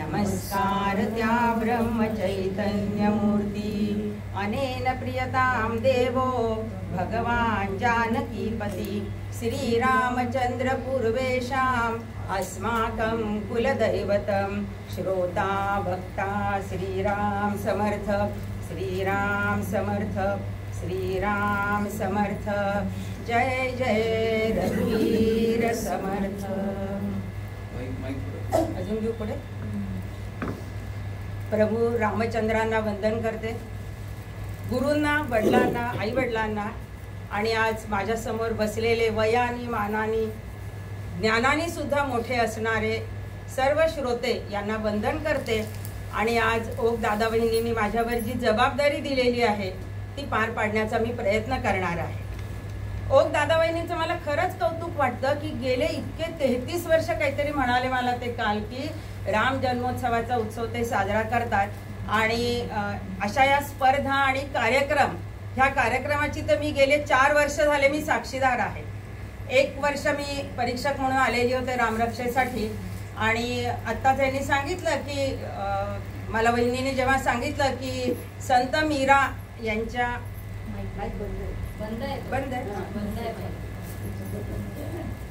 नमस्कार त्या ब्रह्मचैतन्यमूर्ती अनेन प्रियतां देवो भगवान् जानकीपति श्रीरामचन्द्र पूर्वेषाम् अस्माकं कुलदैवतं श्रोता भक्ता श्रीराम समर्थ श्रीराम समर्थ श्रीराम समर्थ जय जय रघुवीर समर्थ। अजून घेऊ पुढे। प्रभू रामचंद्रांना वंदन करते, गुरूंना, वडिलांना, आई वडिलांना आणि आज माझ्यासमोर बसलेले वयानी मानानी ज्ञानानी सुद्धा मोठे असणारे सर्व श्रोते यांना वंदन करते। आणि आज ओक दादा बहिणींनी माझ्यावर जी जबाबदारी दिलेली आहे ती पार पाडण्याचा मी प्रयत्न करणार आहे। ओक दादा बहिणींचं मला खरंच कौतुक वाटतं की गेले इतके 33 वर्ष काहीतरी म्हणाले मला ते काल की राम जन्मोत्सवाचा उत्सव ते साजरा करतात आणि अशा या स्पर्धा आणि कार्यक्रम, ह्या कार्यक्रमाची तर मी गेले 4 वर्ष झाले मी साक्षीदार आहे। 1 वर्ष मी परीक्षक म्हणून आलेली होते रामरक्षेसाठी आणि आता त्यांनी सांगितलं की मला वहिनीने जेव्हा सांगितलं की संत मीरा यांच्या बंद आहे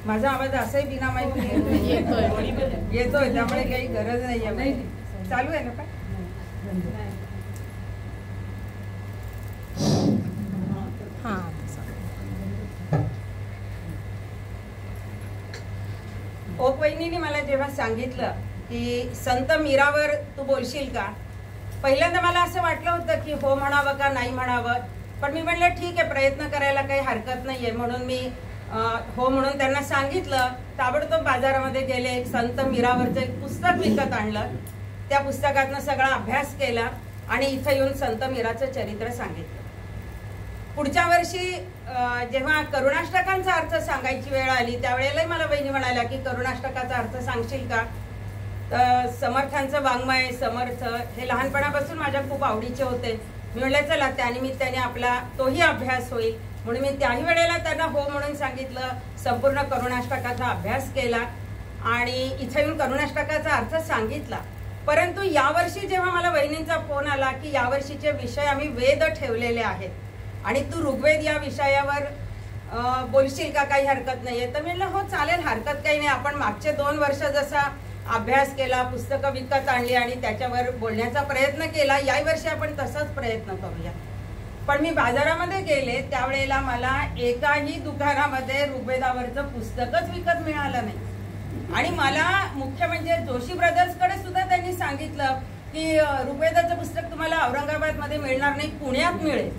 माझा आवाज असाही बिना माहिती येतोय त्यामुळे काही गरज नाहीये। चालू आहे ना पण ओक वहिनीने मला जेव्हा सांगितलं की संत मीरावर तू बोलशील का, पहिल्यांदा मला असं वाटलं होतं की हो म्हणावं का नाही म्हणावं, पण मी म्हणलं ठीक आहे प्रयत्न करायला काही हरकत नाहीये म्हणून मी हो म्हणून त्यांना सांगितलं। ताबडतोब बाजारामध्ये गेले, एक संत मीरावरचं एक पुस्तक विकत आणलं, त्या पुस्तकातनं सगळा अभ्यास केला आणि इथं येऊन संत मीराचं चरित्र सांगितलं। पुढच्या वर्षी जेव्हा करुणाष्टकांचा अर्थ सांगायची वेळ आली त्यावेळेलाही मला बहिणी म्हणाल्या की करुणाष्टकाचा अर्थ सांगशील का, तर समर्थांचं वाङ्मय समर्थ हे लहानपणापासून माझ्या खूप आवडीचे होते। मी म्हटलं चला त्यानिमित्ताने आपला तोही अभ्यास होईल म्हणून मी त्याही वेळेला त्यांना हो म्हणून सांगितलं, संपूर्ण करुणाष्टकाचा अभ्यास केला आणि इथे येऊन करुणाष्टकाचा अर्थ सांगितला। परंतु यावर्षी जेव्हा मला वहिनींचा फोन आला की यावर्षीचे विषय आम्ही वेद ठेवलेले आहेत आणि तू ऋग्वेद या विषयावर बोलशील का, काही हरकत नाहीये, तर मी म्हटलं हो चालेल हरकत काही नाही। आपण मागचे 2 वर्ष जसा अभ्यास केला, पुस्तकं विकत आणली आणि त्याच्यावर बोलण्याचा प्रयत्न केला, याही वर्षी आपण तसाच प्रयत्न करूया। पण मी बाजारामध्ये गेले त्यावेळेला मला एकाही दुकानामध्ये ऋग्वेदावरचं पुस्तकच विकत मिळालं नाही आणि मला मुख्य म्हणजे जोशी ब्रदर्सकडे सुद्धा त्यांनी सांगितलं की ऋग्वेदाचं पुस्तक तुम्हाला औरंगाबादमध्ये मिळणार नाही, पुण्यात मिळेल।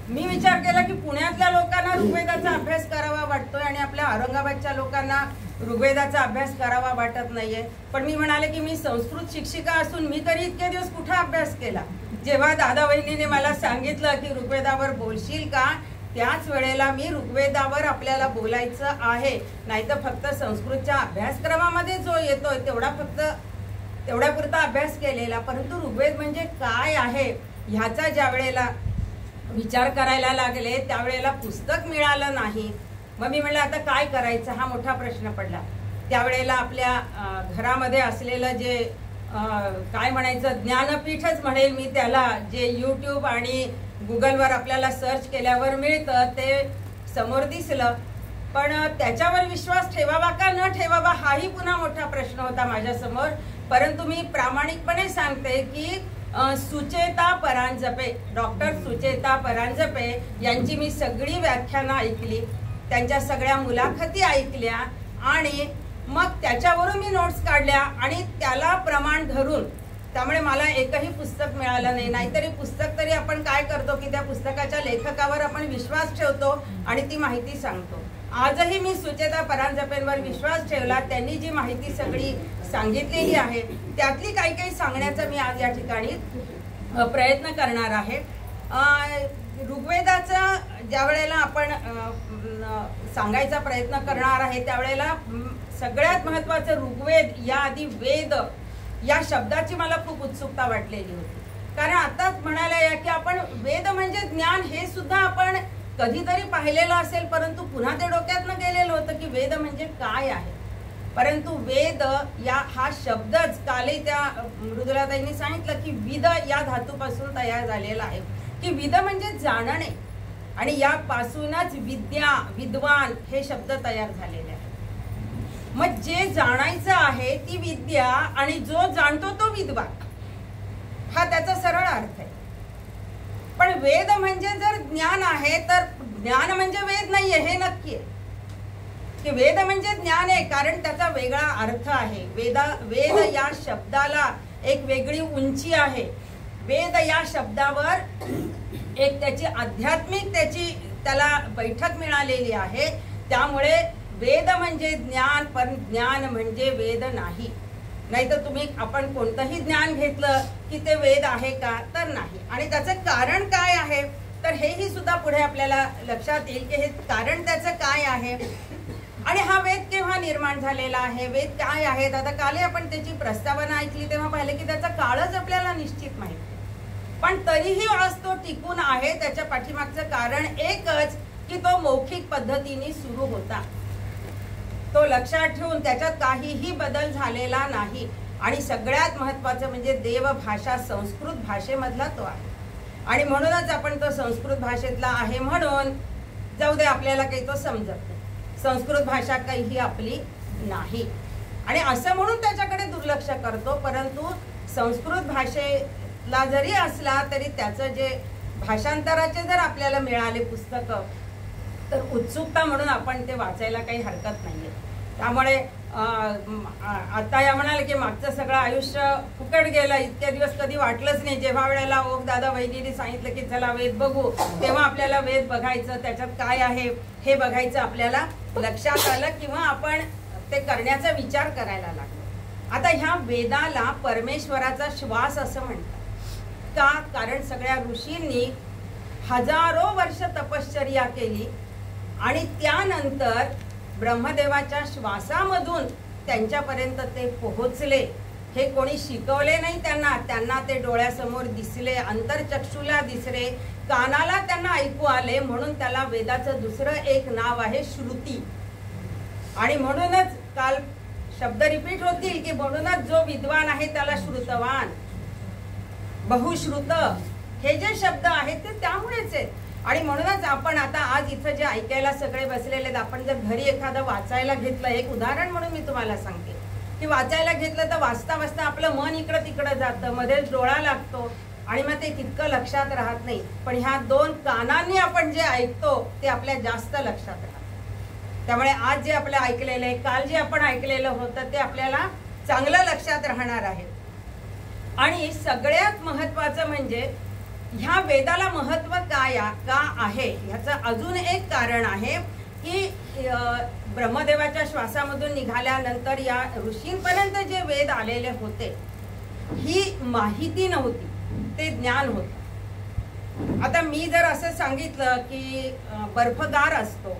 मी विचार केला की पुण्यातल्या लोकांना ऋग्वेदाचा अभ्यास करावा वाटतोय आणि आपल्या औरंगाबादच्या लोकांना ऋग्वेदाचा अभ्यास करावा वाटत नाहीये। पण मी म्हणाले की मी संस्कृत शिक्षिका असून मी तरी इतके दिवस कुठे अभ्यास केला। जेव्हा दादा वहिनीने मला सांगितलं की ऋग्वेदावर बोलशील का, त्याच वेळेला मी ऋग्वेदावर आपल्याला बोलायचं आहे, नाहीतर फक्त संस्कृतच्या अभ्यासक्रमामध्ये जो येतोय तेवढ्यापुरता अभ्यास केलेला, परंतु ऋग्वेद म्हणजे काय आहे ह्याचा ज्या वेळेला विचार करायला लागले त्यावेळेला पुस्तक मिळालं नाही। मग मी म्हणलं आता काय करायचं, हा मोठा प्रश्न पडला। त्यावेळेला आपल्या घरामध्ये असलेलं जे काय म्हणायचं ज्ञानपीठच म्हणेल मी त्याला, जे यूट्यूब आणि गुगलवर आपल्याला सर्च केल्यावर मिळतं ते समोर दिसलं, पण त्याच्यावर विश्वास ठेवावा का न ठेवावा हाही पुन्हा मोठा प्रश्न होता माझ्यासमोर। परंतु मी प्रामाणिकपणे सांगते की सुचेता परांजपे, डॉक्टर सुचेता परांजपे यांची मी सगळी व्याख्यानं ऐकली, त्यांच्या सगळ्या मुलाखती ऐकल्या आणि मग त्याच्यावरून मी नोट्स काढल्या आणि त्याला प्रमाण धरून, त्यामुळे मला एकही पुस्तक मिळालं नाही। नाहीतरी पुस्तक तरी आपण काय करतो की त्या पुस्तकाच्या लेखकावर आपण विश्वास ठेवतो आणि ती माहिती सांगतो। आजही मी सुचेता परांजपेंवर विश्वास ठेवला, त्यांनी जी माहिती सगळी सांगितलेली आहे त्यातली काही काही सांगण्याचा मी आज या ठिकाणी प्रयत्न करणार आहे। ऋग्वेदाचा ज्या वेळेला आपण सांगायचा प्रयत्न करणार आहे त्यावेळेला सगळ्यात महत्त्वाचं ऋग्वेद या आधी वेद या शब्दाची मला खूप उत्सुकता वाटलेली होती, कारण आताच म्हणायला या की आपण वेद म्हणजे ज्ञान हे सुद्धा आपण कधीतरी पाहिलेलं असेल, परंतु पुन्हा ते डोक्यात न गेलेलं होतं की वेद म्हणजे काय आहे। परंतु वेद हा शब्दच कालही त्या मृदुलाताईंनी सांगितलं की विद या धातूपासून तयार झालेला आहे, की विद म्हणजे जाणणे, आणि यापासूनच विद्या विद्वान हे शब्द तयार झालेले आहेत. मग जे जाणायचं आहे ती विद्या आणि जो जाणतो तो विद्वान, हा त्याचा सरळ अर्थ आहे. पण वेद म्हणजे जर ज्ञान आहे तर ज्ञान म्हणजे वेद नाहीये हे नक्की आहे, की वेद म्हणजे ज्ञान आहे, कारण त्याचा वेगळा अर्थ आहे. वेद या शब्दाला एक वेगळी उंची आहे. वेद या शब्दावर एक त्याची आध्यात्मिक त्याला बैठक मिळालेली आहे. त्यामुळे वेद म्हणजे ज्ञान, पण ज्ञान म्हणजे वेद नाही. नाहीतर आपण कोणतंही ज्ञान घेतलं की ते वेद आहे का, तर नाही. आणि त्याचं कारण काय आहे, तर हेही सुद्धा पुढे आपल्याला लक्षात येईल की हे कारण त्याचं काय आहे आणि हा वेद केव्हा निर्माण झालेला आहे, वेद काय आहेत. आता कालही आपण त्याची प्रस्तावना ऐकली तेव्हा पाहिलं की त्याचा काळच आपल्याला निश्चित माहिती, पण तरीही आज तो टिकून आहे. त्याच्या पाठीमागचं कारण एकच की तो मौखिक पद्धतीने सुरू होता. तो लक्षात ठेवून त्याच्यात काहीही बदल झालेला नाही. आणि सगळ्यात महत्वाचं म्हणजे देवभाषा संस्कृत भाषेमधला तो आहे, आणि म्हणूनच आपण तो संस्कृत भाषेतला आहे म्हणून जाऊ दे, आपल्याला काही तो समजत नाही, संस्कृत भाषा काही आपली नाही, आणि असं म्हणून त्याच्याकडे दुर्लक्ष करतो. परंतु संस्कृत भाषेला जरी असला तरी त्याचं जे भाषांतराचे जर आपल्याला मिळाले पुस्तकं तर उत्सुकता म्हणून आपण ते वाचायला काही हरकत नाहीये. त्यामुळे आता या म्हणाले की मागचं सगळं आयुष्य फुकट गेलं, इतक्या दिवस कधी वाटलंच नाही. जेव्हा वेळेला ओक दादा वैद्यने सांगितलं की चला वेद बघू, तेव्हा आपल्याला वेद बघायचं, त्याच्यात काय आहे हे बघायचं आपल्याला लक्षात आलं, किंवा आपण ते करण्याचा विचार करायला लागलो. आता ह्या वेदाला परमेश्वराचा श्वास असं म्हणतात का, कारण सगळ्या ऋषींनी हजारो वर्ष तपश्चर्या केली आणि त्यानंतर ब्रह्मदेवाच्या श्वासामधून त्यांच्यापर्यंत ते पोहोचले. हे कोणी शिकवले नाही त्यांना ते डोळ्यासमोर दिसले, अंतरचक्षुला दिसले, कानाला त्यांना ऐकू आले. म्हणून त्याला वेदाचं दुसरं एक नाव आहे श्रुती. आणि म्हणूनच काल शब्द रिपीट होतील की म्हणूनच जो विद्वान आहे त्याला श्रुतवान, बहुश्रुत हे जे शब्द आहेत ते त्यामुळेच आहेत. आणि म्हणूनच आपण आता आज इथं जे ऐकायला सगळे बसलेले आहेत, आपण जर घरी एखादं वाचायला घेतलं, एक उदाहरण म्हणून मी तुम्हाला सांगते की वाचायला घेतलं तर वाचता वाचता आपलं मन इकडं तिकडं जातं, मध्येच डोळा लागतो आणि मग ते तितकं लक्षात राहत नाही. पण ह्या दोन कानांनी आपण जे ऐकतो ते आपल्या जास्त लक्षात राहतं. त्यामुळे आज जे आपलं ऐकलेलं आहे, काल जे आपण ऐकलेलं होतं ते आपल्याला चांगलं लक्षात राहणार आहे. आणि सगळ्यात महत्वाचं म्हणजे ह्या वेदाला महत्व का आहे ह्याचं अजून एक कारण आहे की ब्रह्मदेवाच्या श्वासामधून निघाल्यानंतर या ऋषींपर्यंत जे वेद आलेले होते ही माहिती नव्हती, ते ज्ञान होतं. आता मी जर असं सांगितलं की बर्फगार असतो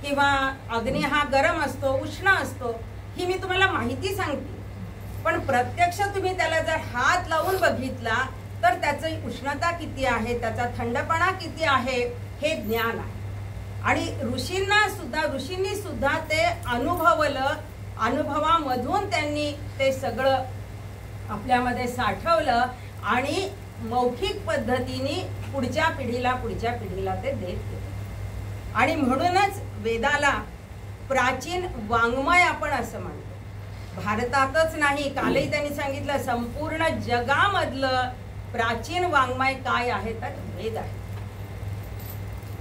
किंवा अग्नी हा गरम असतो, उष्ण असतो, ही मी तुम्हाला माहिती सांगते, पण प्रत्यक्ष तुम्ही त्याला जर हात लावून बघितला तर त्याची उष्णता किती आहे, त्याचा थंडपणा किती आहे हे ज्ञान आहे. आणि ऋषींनी सुद्धा ते अनुभवलं, अनुभवामधून त्यांनी ते सगळं आपल्यामध्ये साठवलं आणि मौखिक पद्धतीने पुढच्या पिढीला ते देत गेले. आणि म्हणूनच वेदाला प्राचीन वाङ्मय आपण असं म्हणतो. भारतातच नाही, कालही त्यांनी सांगितलं संपूर्ण जगामधलं प्राचीन वाङ्मय काय आहे तर वेद आहे.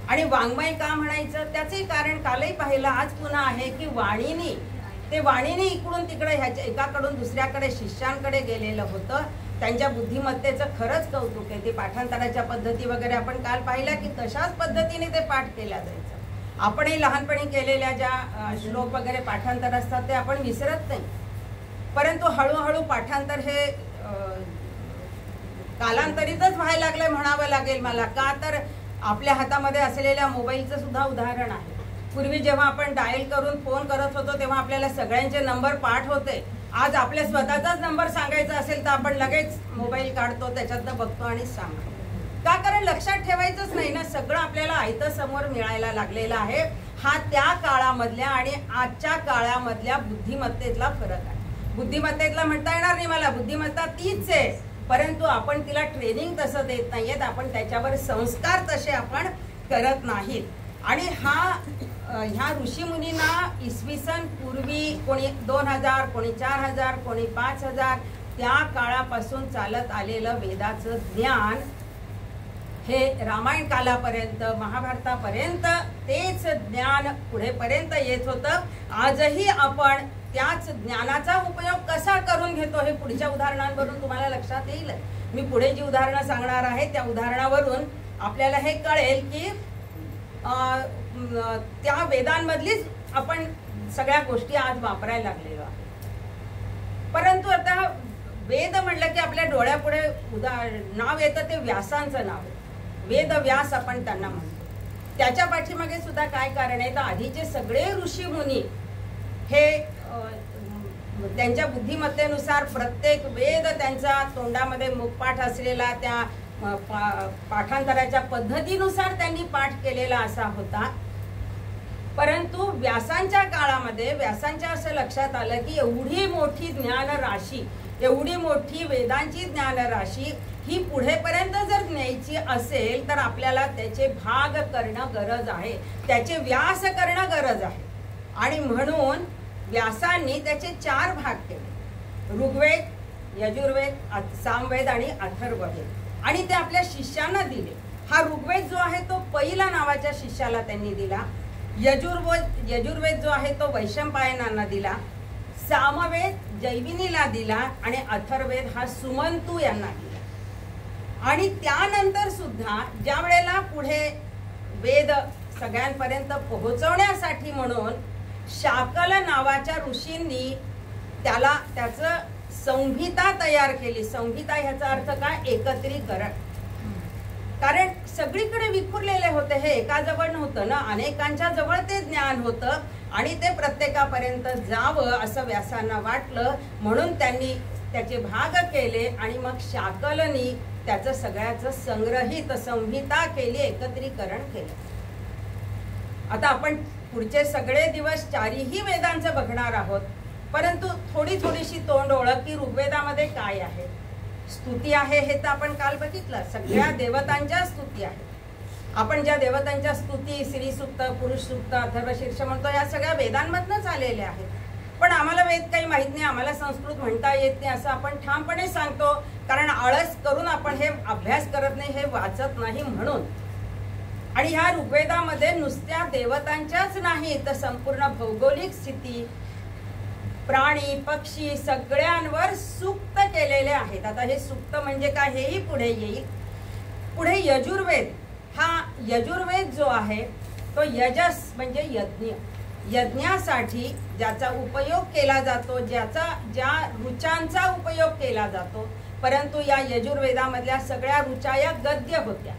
आणि वाङ्मय का म्हणायचं त्याचे कारण कालही पाहिलं, आज पुन्हा आहे की वाणीने इकडून तिकडे ह्याच्या एकाकडून दुसऱ्याकडे शिष्यांकडे गेलेलं होतं. त्यांच्या बुद्धिमत्तेचं खरंच कौतुक आहे. ते पाठांतराच्या पद्धती वगैरे आपण काल पाहिल्या की तशाच पद्धतीने ते पाठ केल्या जायचं. आपणही लहानपणी केलेल्या ज्या श्लोक वगैरे पाठांतर असतात ते आपण विसरत नाही, परंतु हळूहळू पाठांतर हे कालांतरितच व्हायला लागलंय म्हणावं लागेल मला. का तर आपल्या हातामध्ये असलेल्या मोबाईलचं सुद्धा उदाहरण आहे. पूर्वी जेव्हा आपण डायल करून फोन करत होतो तेव्हा आपल्याला सगळ्यांचे नंबर पाठ होते. आज आपल्या स्वतःचाच नंबर सांगायचा असेल तर आपण लगेच मोबाईल काढतो, त्याच्यातनं बघतो आणि सांगतो. का, कारण लक्षात ठेवायचंच नाही ना, सगळं आपल्याला आयतं समोर मिळायला लागलेलं आहे. हा त्या काळामधल्या आणि आजच्या काळामधल्या बुद्धिमत्तेतला फरक आहे. बुद्धिमत्तेतला म्हणता येणार नाही मला, बुद्धिमत्ता तीच आहे, परंतु आपण तिला ट्रेनिंग तसं देत नाहीयेत, आपण त्याच्यावर संस्कार तसे आपण करत नाहीत. आणि ह्या ऋषीमुनींना इसवी सन पूर्वी कोणी 2000, कोणी 4000, कोणी 5000 त्या काळापासून चालत आलेलं वेदाचं ज्ञान हे रामायण कालापर्यंत, महाभारतापर्यंत तेच ज्ञान पुढेपर्यंत येत होतं. आजही आपण त्याच ज्ञानाचा उपयोग कसा करून घेतो हे पुढच्या उदाहरणांवरून तुम्हाला लक्षात येईल. मी पुढे जी उदाहरणं सांगणार आहे त्या उदाहरणावरून आपल्याला हे कळेल की त्या वेदांमधलीच आपण सगळ्या गोष्टी आज वापरायला लागलेलो आहे. परंतु आता वेद म्हणलं की आपल्या डोळ्यापुढे नाव येतं ते व्यासांचं नाव. वेद व्यास आपण त्यांना म्हणतो. त्याच्या पाठीमागे सुद्धा काय कारण आहे तर आधीचे सगळे ऋषी मुनी हे त्यांच्या बुद्धिमत्तेनुसार प्रत्येक वेद त्यांचा तोंडामध्ये मुखपाठ असलेला त्या पाठांतराच्या पद्धतीनुसार त्यांनी पाठ केलेला असा होता. परंतु व्यासांच्या काळामध्ये व्यासांच्या असं लक्षात आलं की एवढी मोठी ज्ञान राशी, एवढी मोठी वेदांची ज्ञान राशी ही पुढेपर्यंत जर न्यायची असेल तर आपल्याला त्याचे भाग करणं गरज आहे, त्याचे व्यास करणं गरज आहे. आणि म्हणून व्यासांनी त्याचे 4 भाग केले, ऋग्वेद, यजुर्वेद, सामवेद आणि अथर्ववेद. आणि ते आपल्या शिष्यांना दिले. हा ऋग्वेद जो आहे तो पहिला नावाच्या शिष्याला त्यांनी दिला. यजुर्वेद जो आहे तो वैशंपायनांना दिला. सामवेद जैमिनीला दिला आणि अथर्ववेद हा सुमंतू यांना दिला. आणि त्यानंतर सुद्धा ज्या वेळेला पुढे वेद सगळ्यांपर्यंत पोहोचवण्यासाठी म्हणून शाकल नावाच्या ऋषींनी त्याचं संहिता तयार केली. संहिता ह्याचा अर्थ काय? एकत्रीकरण. कारण सगळीकडे विखुरलेले होते, हे एका जवळ नव्हतं ना, अनेकांच्या जवळ ते ज्ञान होतं आणि ते प्रत्येकापर्यंत जावं असं व्यासांना वाटलं. म्हणून त्यांनी त्याचे भाग केले आणि मग शाकलनी त्याचं सगळ्याचं संग्रहित संहिता केली, एकत्रीकरण केलं. आता आपण पुढचे सगळे दिवस 4ही वेदांचं बघणार आहोत. परंतु थोडीशी तोंड ओळख की ऋग्वेदामध्ये काय आहे. स्तुती आहे हे तर आपण काल बघितलं, सगळ्या देवतांच्या स्तुती आहे. आपण ज्या देवतांच्या स्तुती स्त्री सूक्त, पुरुष सूक्त, अथर्वशीर्ष म्हणतो या सगळ्या वेदांमधनंच आलेल्या आहेत. पण आम्हाला वेद काही माहित नाही, आम्हाला संस्कृत म्हणता येत नाही असं आपण ठामपणे सांगतो, कारण आळस करून आपण हे अभ्यास करत नाही, हे वाचत नाही म्हणून. आणि ह्या ऋग्वेदामध्ये नुसत्या देवतांच्याच नाही तर संपूर्ण भौगोलिक स्थिती, प्राणी पक्षी सगळ्यांवर सूक्त केलेले आहेत. आता हे सूक्त म्हणजे काय हेही पुढे येईल. पुढे यजुर्वेद, हा यजुर्वेद जो आहे तो यजस म्हणजे यज्ञ, यज्ञासाठी ज्याचा उपयोग केला जातो, ज्या ऋचांचा उपयोग केला जातो. परंतु या यजुर्वेदामधल्या सगळ्या ऋचा या गद्य होत्या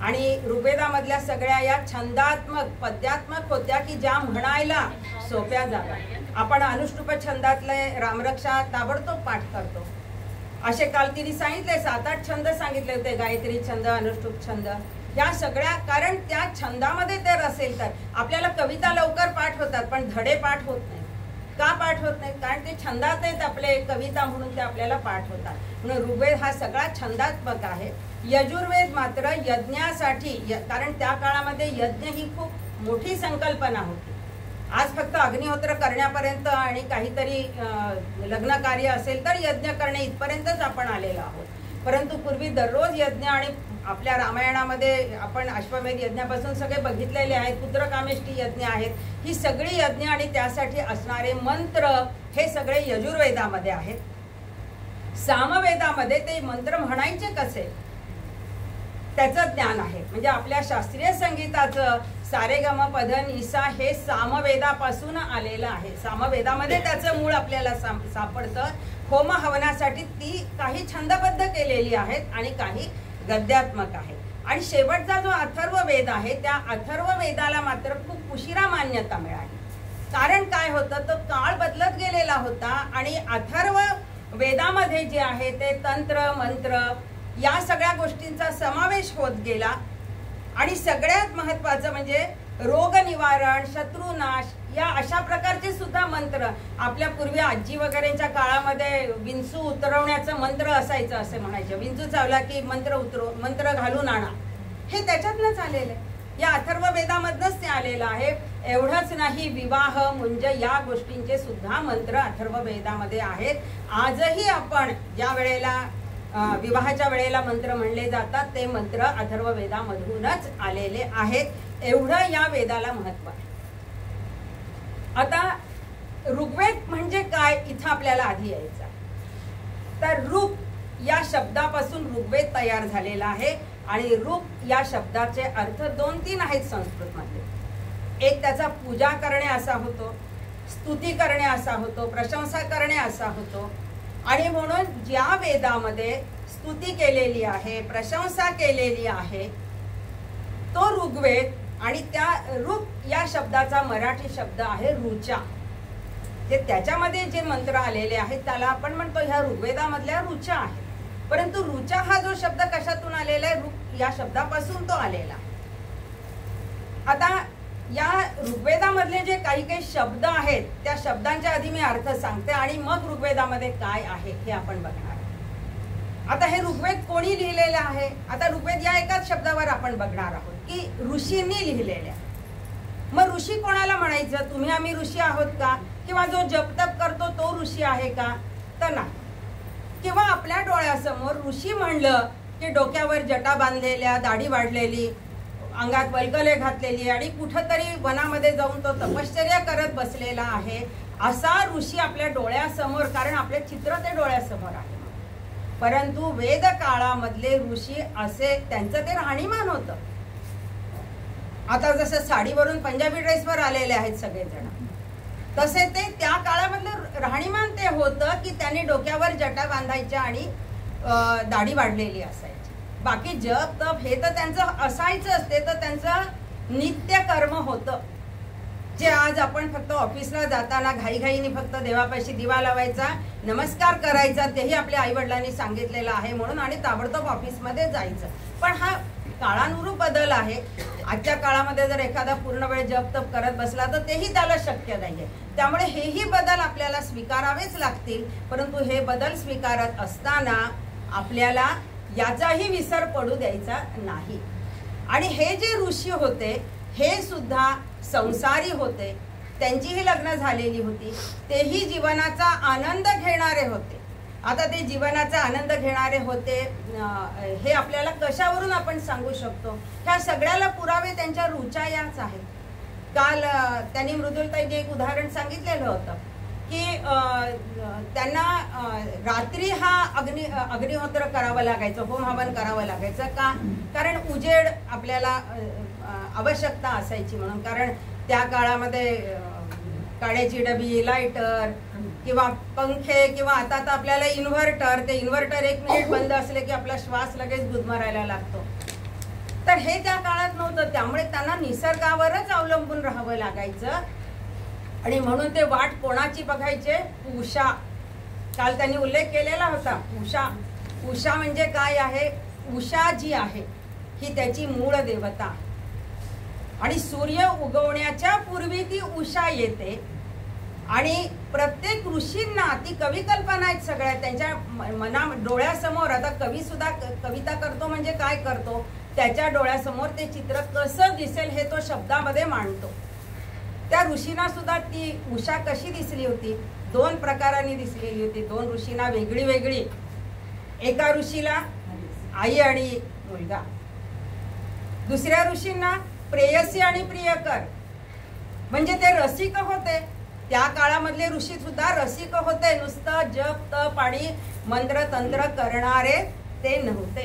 आणि ऋग्वेदामधल्या सगळ्या या छंदात्मक पद्यात्मक होत्या की ज्या म्हणायला सोप्या जातात. आपण अनुष्टुप छंदातले रामरक्षा ताबडतोब पाठ करतो. असे काल तिने सांगितले 7-8 छंद सांगितले होते, गायत्री छंद, अनुष्टुप छंद, या सगळ्या. कारण त्या छंदामध्ये तर असेल तर आपल्याला कविता लवकर पाठ होतात पण धडे पाठ होत नाही. का पाठ होत नाही? कारण ते छंदात आहेत आपले, कविता म्हणून ते आपल्याला पाठ होतात. म्हणून ऋग्वेद हा सगळा छंदात्मक आहे. यजुर्वेद मात्र यज्ञासाठी, कारण त्या काळामध्ये यज्ञ ही खूप मोठी संकल्पना होती. आज फक्त अग्निहोत्र करण्यापर्यंत आणि काहीतरी लग्न कार्य असेल तर यज्ञ करणे इथपर्यंतच आपण आलेलो आहोत. परंतु पूर्वी दररोज यज्ञ, आणि आपल्या रामायणामध्ये आपण अश्वमेध यज्ञापासून सगळे बघितलेले आहेत, पुत्रकामेष्टी यज्ञ आहेत. ही सगळी यज्ञ आणि त्यासाठी असणारे मंत्र हे सगळे यजुर्वेदामध्ये आहेत. सामवेदामध्ये ते मंत्र म्हणायचे कसे त्याचं ज्ञान आहे. म्हणजे आपल्या शास्त्रीय संगीताचं सारेगम पध निसा हे सामवेदापासून आलेलं आहे. सामवेदामध्ये त्याचं मूळ आपल्याला सापडतं. होम हवनासाठी ती काही छंदबद्ध केलेली आहेत आणि काही गद्यात्मक आहे. आणि शेवटचा जो अथर्ववेद आहे त्या अथर्ववेदाला मात्र खूप उशिरा मान्यता मिळाली. कारण काय होतं, तो काळ बदलत गेलेला होता आणि अथर्व वेदामध्ये जे आहे ते तंत्र मंत्र या सगळ्या गोष्टींचा समावेश होत गेला. आणि सगळ्यात महत्त्वाचं म्हणजे रोग निवारण, शत्रुनाश या अशा प्रकारचे सुद्धा मंत्र आपल्या पूर्वी आजी वगैरेच्या काळामध्ये विंचू उतरवण्याचं मंत्र असायचं असे म्हणायचे. विंचू चावला की मंत्र घालून आणा, हे त्याच्यातनंच आलेलं आहे. या अथर्व वेदामधनच ते आलेलं आहे. एवढंच नाही, विवाह मुंज या गोष्टींचे सुद्धा मंत्र अथर्व वेदामध्ये आहेत. आजही आपण ज्या वेळेला विवाहाच्या वेळेला मंत्र म्हणले जातात ते मंत्र अथर्व वेदामधूनच आलेले आहेत. एवढं या वेदाला महत्व आहे. आता ऋग्वेद म्हणजे काय इथं आपल्याला आधी यायचं. तर ऋग या शब्दापासून ऋग्वेद तयार झालेला आहे आणि ऋग या शब्दाचे अर्थ 2-3 आहेत संस्कृत मध्ये. एक त्याचा पूजा करणे असा होतो, स्तुती करणे असा होतो, प्रशंसा करणे असा होतो. आणि म्हणून ज्या वेदामध्ये स्तुती केलेली आहे, प्रशंसा केलेली आहे तो ऋग्वेद. आणि त्या ऋग या शब्दाचा मराठी शब्द आहे ऋचा. जे त्याच्यामध्ये जे मंत्र आलेले आहेत त्याला आपण म्हणतो ह्या ऋग्वेदामधल्या ऋचा आहे. परंतु ऋचा हा जो शब्द कशातून आलेला आहे, ऋग या शब्दापासून तो आलेला आहे. आता या ऋग्वेदामधले जे काही काही शब्द आहेत त्या शब्दांच्या आधी मी अर्थ सांगते आणि मग ऋग्वेदामध्ये काय आहे हे आपण बघणार. आता हे ऋग्वेद कोणी लिहिलेलं आहे. आता ऋग्वेद या एकाच शब्दावर आपण बघणार आहोत की ऋषींनी लिहिलेले आहे. मग ऋषी कोणाला म्हणायचं. तुम्ही आम्ही ऋषी आहोत का, किंवा जो जपतप करतो तो ऋषी आहे का, तर नाही. किंवा आपल्या डोळ्यासमोर ऋषी म्हणलं की डोक्यावर जटा बांधलेल्या, दाढी वाढलेली, अंगात वल्गले घातलेली आणि कुठंतरी वनामध्ये जाऊन तो तपश्चर्या करत बसलेला आहे असा ऋषी आपल्या डोळ्यासमोर, कारण आपले चित्र ते डोळ्यासमोर आहे. परंतु वेद काळामधले ऋषी असे त्यांचं ते राहणीमान होतं. आता जसं साडीवरून पंजाबी ड्रेसवर आलेले आहेत सगळेजण, तसे ते त्या काळामधलं राहणीमान ते होतं की त्यांनी डोक्यावर जटा बांधायच्या आणि दाढी वाढलेली असायची. बाकी जप तप हे तर त्यांचं असायचंच, ते तर त्यांचं नित्य कर्म होतं. जे आज आपण फक्त ऑफिसला जाताना घाईघाईने फक्त देवापाशी दिवा लावायचा, नमस्कार करायचा, तेही आपल्या आईवडिलांनी सांगितलेलं आहे म्हणून, आणि ताबडतोब ऑफिसमध्ये जायचं. पण हा काळानुरूप बदल आहे. आजच्या काळामध्ये जर एखादा पूर्ण वेळ जप तप करत बसला तर तेही त्याला शक्य नाहीये. त्यामुळे हेही बदल आपल्याला स्वीकारावेच लागतील. परंतु हे बदल स्वीकारत असताना आपल्याला याचाही विसर पडू द्यायचा नाही. आणि हे जे ऋषी होते हे सुद्धा संसारी होते, त्यांचीही लग्न झालेली होती, तेही जीवनाचा आनंद घेणारे होते. आता ते जीवनाचा आनंद घेणारे होते हे आपल्याला कशावरून आपण सांगू शकतो. ह्या सगळ्याला पुरावे त्यांच्या ऋचा याच आहेत. काल त्यांनी मृदुलताईने एक उदाहरण सांगितलेलं होतं की त्यांना रात्री हा अग्निहोत्र करावं लागायचं, होम हवन करावं लागायचं. का, कारण उजेड आपल्याला आवश्यकता असायची म्हणून. कारण त्या काळामध्ये काड्याची डबी, लायटर किंवा पंखे, किंवा आता तर आपल्याला इन्व्हर्टर, ते इन्व्हर्टर 1 मिनिट बंद असले की आपला श्वास लगेच गुदमरायला लागतो. तर हे त्या काळात नव्हतं. त्यामुळे त्यांना निसर्गावरच अवलंबून राहावं लागायचं. आणि म्हणून ते वाट कोणाची बघायचे, उषा. काल त्यांनी उल्लेख केलेला होता उषा. उषा म्हणजे काय आहे, उषा जी आहे ही त्याची मूळ देवता. आणि सूर्य उगवण्याच्या पूर्वी ती उषा येते. आणि प्रत्येक ऋषींना ती कवी कल्पना आहेत सगळ्या त्यांच्या डोळ्यासमोर. आता कवी सुद्धा कविता करतो म्हणजे काय करतो, त्याच्या डोळ्यासमोर ते चित्र कसं दिसेल हे तो शब्दामध्ये मांडतो. त्या ऋषींना सुद्धा ती उषा कशी दिसली होती, 2 प्रकारांनी दिसलेली होती. 2 ऋषींना वेगळी वेगळी. एका ऋषीला आई आणि मुलगा, दुसऱ्या ऋषींना प्रेयसी आणि प्रियकर, म्हणजे ते रसिक होते. त्या काळामधले ऋषी सुद्धा रसिक होते, नुसतं जप तप आणि मंत्र तंत्र करणारे ते नव्हते.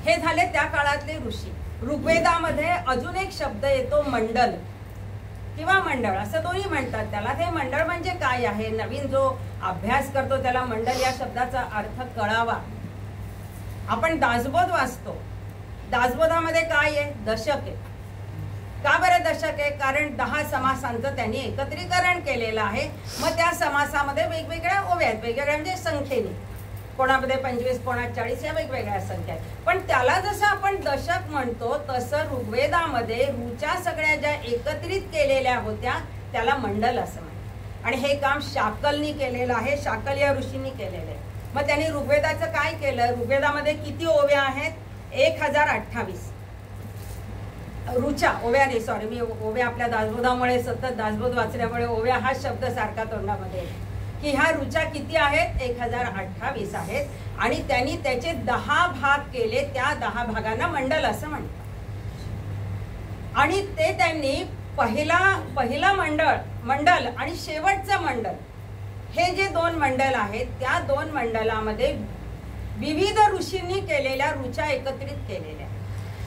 हे झाले त्या काळातले ऋषी. ऋग्वेदामध्ये अजून एक शब्द येतो मंडल किंवा मंडळ, असं दोन्ही म्हणतात त्याला. ते मंडळ म्हणजे काय आहे, नवीन जो अभ्यास करतो त्याला मंडळ या शब्दाचा अर्थ कळावा. आपण दासबोध वाचतो, दासबोधामध्ये काय आहे, दशक आहे. का बरं दशक आहे, कारण 10 समासांचं त्यांनी एकत्रीकरण केलेलं आहे. मग त्या समासामध्ये वेगवेगळ्या ओव्या आहेत, वेगवेगळ्या म्हणजे संख्येने. कोणामध्ये 25, कोणात 40 या वेगवेगळ्या संख्या आहेत. पण त्याला जसं आपण दशक म्हणतो तसं ऋग्वेदामध्ये ऋचा सगळ्या ज्या एकत्रित केलेल्या होत्या त्याला मंडल असं म्हणतात. आणि हे काम शाकलनी केलेलं आहे, शाकल या ऋषींनी केलेलं आहे. मग त्यांनी ऋग्वेदाचं काय केलं, ऋग्वेदामध्ये किती ओव्या आहेत, 1028 ऋचा ओव्या नाही, सॉरी मी ओव्या आपल्या दासबोधामुळे सतत दासबोध वाचल्यामुळे ओव्या हा शब्द सारखा तोंडामध्ये की ह्या ऋचा किती आहेत, 1028 आहेत. आणि त्यांनी त्याचे 10 भाग केले, त्या 10 भागांना मंडल असं म्हणतात. आणि ते त्यांनी पहिला मंडल आणि शेवटचं मंडल हे जे 2 मंडल आहेत त्या 2 मंडलामध्ये विविध ऋषींनी केलेल्या ऋचा एकत्रित केलेल्या.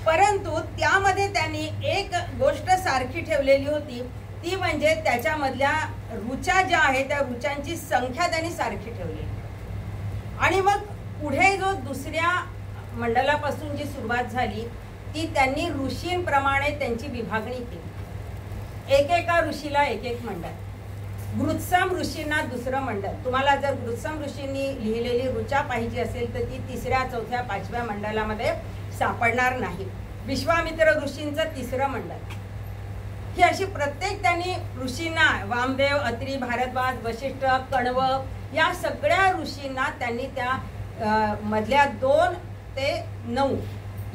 परंतु त्यामध्ये त्यांनी एक गोष्ट सारखी ठेवलेली होती, ती म्हणजे त्याच्यामधल्या ऋचा ज्या आहेत त्या ऋचांची संख्या त्यांनी सारखी ठेवलेली. आणि मग पुढे जो दुसऱ्या मंडलापासून जी सुरुवात झाली ती त्यांनी ऋषींप्रमाणे त्यांची विभागणी केली. एकेका ऋषीला एक मंडल. घृत्सम ऋषींना दुसरं मंडल. तुम्हाला जर घृत्सम ऋषींनी लिहिलेली ऋचा पाहिजे असेल तर ती 3ऱ्या, 4थ्या, 5व्या मंडलामध्ये सापडणार नाही. विश्वामित्र ऋषींचं 3रं मंडल. ही अशी प्रत्येक त्यांनी ऋषींना, वामदेव, अत्री, भारद्वाज, वशिष्ठ, कण्व या सगळ्या ऋषींना त्यांनी त्या मधल्या 2 ते 9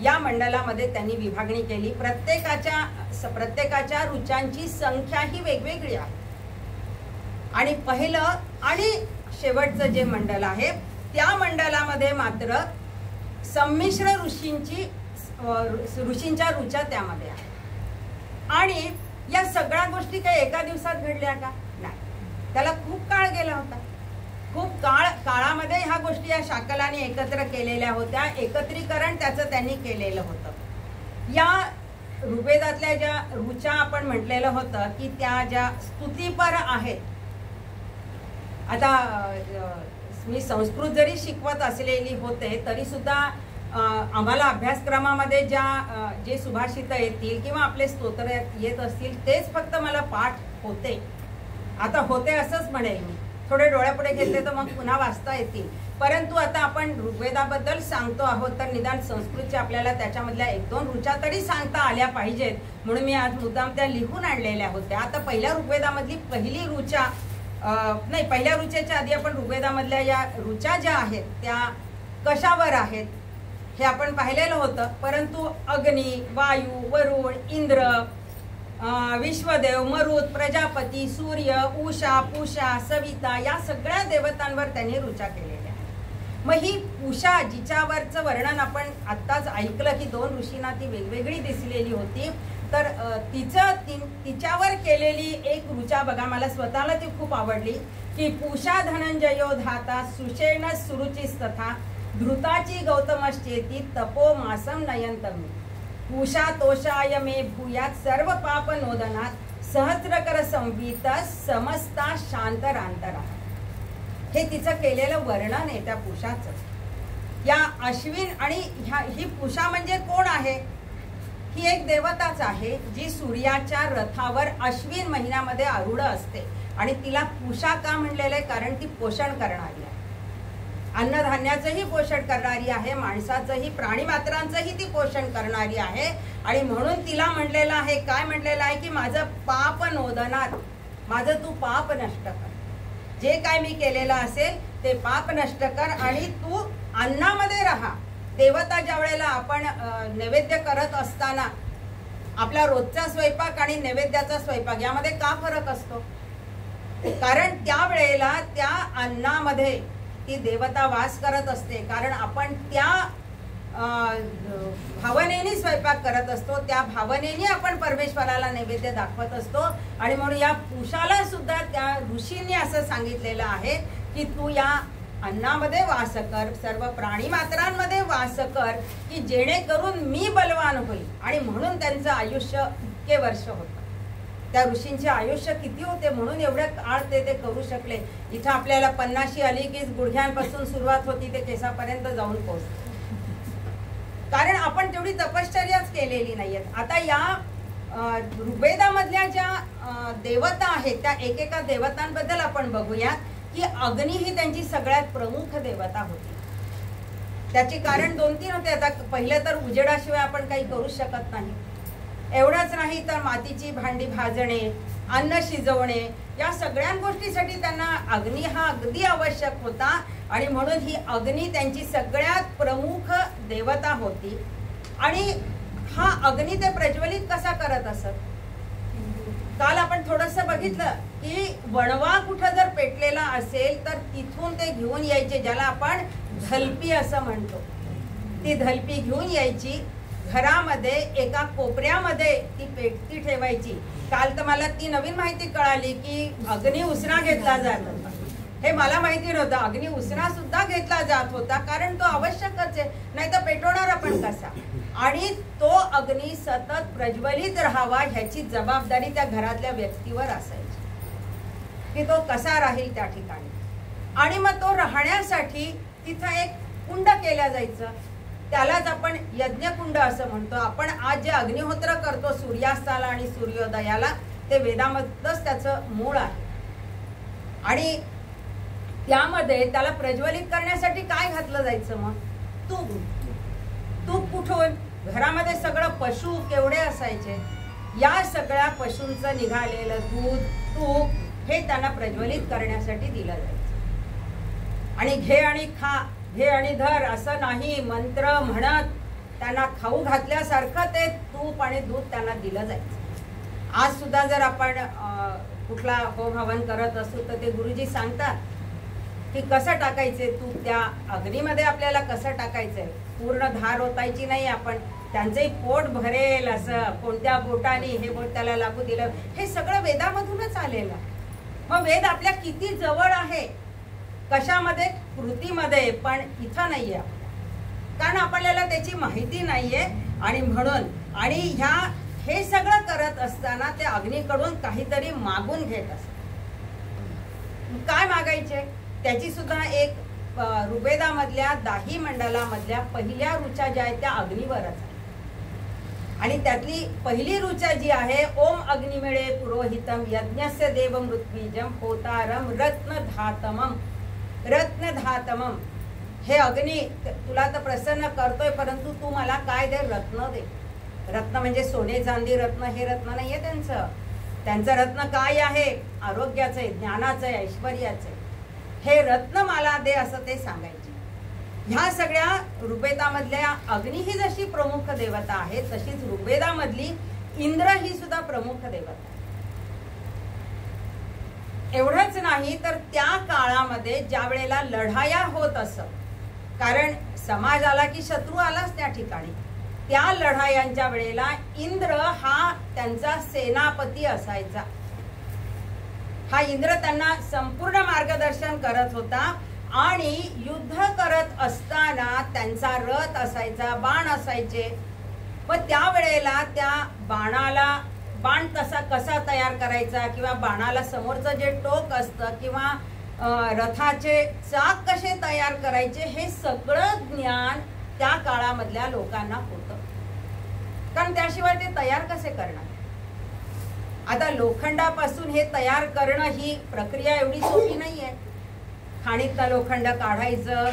या मंडलामध्ये त्यांनी विभागणी केली. प्रत्येकाच्या ऋचांची संख्या ही वेगवेगळी आहे. आणि पहिलं आणि शेवटचं जे मंडल आहे त्या मंडलामध्ये मात्र संमिश्र ऋषींच्या ऋचा त्यामध्ये आहे. आणि या सगळ्या गोष्टी काही एका दिवसात घडल्या का, नाही. त्याला खूप काळ गेला होता. खूप काळामध्ये ह्या गोष्टी या शाकलाने एकत्र केलेल्या होत्या. एकत्रीकरण त्याचं त्यांनी केलेलं होतं. या ऋग्वेदातल्या ज्या ऋचा आपण म्हटलेलं होतं की त्या ज्या स्तुतीपर आहेत. आता मी संस्कृत जरी शिकवत असलेली होते तरी सुद्धा आम्हाला अभ्यासक्रमामध्ये जे सुभाषित येतील किंवा आपले स्तोत्र येत असतील तेच फक्त मला पाठ होते. आता होते असंच म्हणेल मी. थोडे डोळ्यापुढे घेतले तर मग पुन्हा वाचता येतील. परंतु आता आपण ऋग्वेदाबद्दल सांगतो आहोत तर निदान संस्कृतच्या आपल्याला त्याच्यामधल्या 1-2 ऋचा तरी सांगता आल्या पाहिजेत. म्हणून मी आज मुद्दाम त्या लिहून आणलेल्या होत्या. आता पहिल्या ऋग्वेदामधली पहिली ऋचा पहिल्या ऋचेच्या आधी आपण ऋग्वेदामधल्या या ऋचा ज्या आहेत त्या कशावर आहेत हे आपण पाहिलेलं होतं. परंतु अग्नी, वायू, वरुण, इंद्र, विश्वदेव, मरुत, प्रजापती, सूर्य, उषा, पूषा, सविता या सगळ्या देवतांवर त्यांनी ऋचा केलेल्या. मग ही उषा जिच्यावरचं वर्णन आपण आत्ताच ऐकलं की 2 ऋषींना ती वेगवेगळी दिसलेली होती, तर तिच्यावर केलेली एक ऋचा बघा, मला स्वतःला ती खूप आवडली की पूषा धनंजयो धाता सुषेण सुरुचिस्तथा धृताची गौतमश्चेती तपो मासम नयंतमी पूषा तोषाय मे भूयात सर्व पाप नोदनात सहस्रकर संवित समस्ता शांतरांतरा. हे तिचं केलेलं वर्णन आहे त्या पूषाचं. या अश्विन आणि ही पूषा म्हणजे कोण आहे, ही एक देवताच आहे जी सूर्याच्या रथावर अश्विन महिन्यामध्ये आरूढ असते. आणि तिला पूषा का म्हणलेलं आहे, कारण ती पोषण करणारी आहे. अन्नधान्याचंही पोषण करणारी आहे, माणसाचंही, प्राणीमात्रांचंही ती पोषण करणारी आहे. आणि म्हणून तिला म्हणलेलं आहे, काय म्हणलेलं आहे की माझं पाप नोदनात, माझं तू पाप नष्ट कर. जे काय मी केलेलं असेल ते पाप नष्ट कर आणि तू अन्नामध्ये राहा. देवता ज्या वेळेला आपण नैवेद्य करत असताना आपला रोजचा स्वयंपाक आणि नैवेद्याचा स्वयंपाक यामध्ये का फरक असतो, कारण त्या वेळेला त्या अन्नामध्ये ती देवता वास करत असते. कारण आपण त्या भावनेने स्वयंपाक करत असतो, त्या भावनेने आपण परमेश्वराला नैवेद्य दाखवत असतो. आणि म्हणून या पूषाला सुद्धा त्या ऋषींनी असं सांगितलेलं आहे की तू या अन्नामध्ये वास कर, सर्व प्राणी मात्रांमध्ये वास कर, की जेणेकरून मी बलवान होईल. आणि म्हणून त्यांचं आयुष्य इतके वर्ष होतं. त्या ऋषींचे आयुष्य किती होते म्हणून एवढ्या काळ ते करू शकले. इथं आपल्याला 50शी आली की गुडघ्यांपासून सुरुवात होती ते केसापर्यंत जाऊन पोहोचते, कारण आपण तेवढी तपश्चर्याच केलेली नाहीये. आता या ऋग्वेदामधल्या ज्या देवता आहेत त्या एकेका देवतांबद्दल आपण बघूया की अग्नी ही त्यांची सगळ्यात प्रमुख देवता होती. त्याचे कारण 2-3 होते. आता पहिलं तर उजेडाशिवाय आपण काही करू शकत नाही. एवढंच नाही तर मातीची भांडी भाजणे, अन्न शिजवणे, या सगळ्या गोष्टीसाठी त्यांना अग्नी हा अगदी आवश्यक होता. आणि म्हणून ही अग्नी त्यांची सगळ्यात प्रमुख देवता होती. आणि हा अग्नी ते प्रज्वलित कसा करत असत? काल आपण थोडंसं बघितलं की वणवा कुठं जर पेटलेला असेल तर तिथून ते घेऊन यायचे, ज्याला आपण धलपी असं म्हणतो. ती धलपी घेऊन यायची, घरामध्ये एका कोपऱ्यामध्ये ती पेटती ठेवायची. काल तर मला ती नवीन माहिती कळाली की अग्नी उसना घेतला जात होता. हे मला माहिती नव्हतं. अग्नी उसना सुद्धा घेतला जात होता, कारण तो आवश्यकच आहे, नाही तर पेटवणार आपण कसा. आणि तो अग्नी सतत प्रज्वलित राहावा ह्याची जबाबदारी त्या घरातल्या व्यक्तीवर असायची, की तो कसा राहील त्या ठिकाणी. आणि मग तो राहण्यासाठी तिथं एक कुंड केलं जायचं, त्यालाच आपण यज्ञकुंड असं म्हणतो. आपण आज जे अग्निहोत्र करतो सूर्यास्ताला आणि सूर्योदयाला, ते वेदामध्येच त्याचं मूळ आहे. आणि त्यामध्ये त्याला प्रज्वलित करण्यासाठी काय घातलं जायचं? मग तूप. तूप कुठून? घरामध्ये सगळं पशु केवढे असायचे, या सगळ्या पशूंचं निघालेलं दूध, तूप हे त्यांना प्रज्वलित करण्यासाठी दिलं जायचं. आणि घे आणि खा, घे आणि धर असं नाही, मंत्र म्हणत त्यांना खाऊ घातल्यासारखं ते तूप आणि दूध त्यांना दिलं जायचं. आज सुद्धा जर आपण कुठला होम हवन करत असू तर ते गुरुजी सांगतात की कसं टाकायचे तूप त्या अग्नीमध्ये, आपल्याला कसं टाकायचंय. पूर्ण धार ओतायची नाही आपण, त्यांचंही पोट भरेल असं कोणत्या बोटाने हे बोट त्याला लागू दिलं, हे सगळं वेदामधूनच आलेलं. मग वेद आपल्या किती जवळ आहे, कशामध्ये? कृतीमध्ये, पण इथं नाहीये, कारण आपल्याला त्याची माहिती नाहीये. आणि म्हणून आणि हे सगळं करत असताना ते अग्नीकडून काहीतरी मागून घेत असत. काय मागायचे? त्याची सुद्धा एक ऋग्वेदामधल्या 10 मंडलामधल्या पहिल्या ऋचा ज्या आहेत त्या अग्नीवरच आहे. आणि त्यातली पहिली ऋचा जी आहे, ओम अग्निमिळे पुरोहितम यज्ञस्य देव मृत्विजम होतारम रत्नधातमम. रत्नधातमम, हे अग्नी तुला तर प्रसन्न करतोय, परंतु तू मला काय दे? रत्न दे. रत्न म्हणजे सोने चांदी रत्न, हे रत्न नाहीये त्यांचं. त्यांचं रत्न काय आहे? आरोग्याचं आहे, ज्ञानाचं आहे, ऐश्वर्याचं आहे. हे रत्न मला दे असं ते सांगायचे. ह्या सगळ्या ऋग्वेदामधल्या अग्नी ही जशी प्रमुख देवता आहे, तशीच ऋग्वेदामधली इंद्र ही सुद्धा प्रमुख देवता आहे. एवढंच नाही तर त्या काळामध्ये ज्या वेळेला लढाया होत असत, कारण समाज आला की शत्रू आलाच त्या ठिकाणी, त्या लढायांच्या वेळेला इंद्र हा त्यांचा सेनापती असायचा. हा इंद्र त्यांना संपूर्ण मार्गदर्शन करत होता. आणि युद्ध करत असताना त्यांचा रथ असायचा, बाण असायचे. मग त्या वेळेला त्या बाण कसा तयार करायचा, किंवा बाणाला समोरचं जे टोक असतं, किंवा रथाचे चाक कसे तयार करायचे, हे सगळं ज्ञान त्या काळामधल्या लोकांना होतं. कारण त्याशिवाय ते तयार कसे करणार? आता लोखंडापासून हे तयार करणं ही प्रक्रिया एवढी सोपी नाहीये. खाणीतलं लोखंड काढायचं,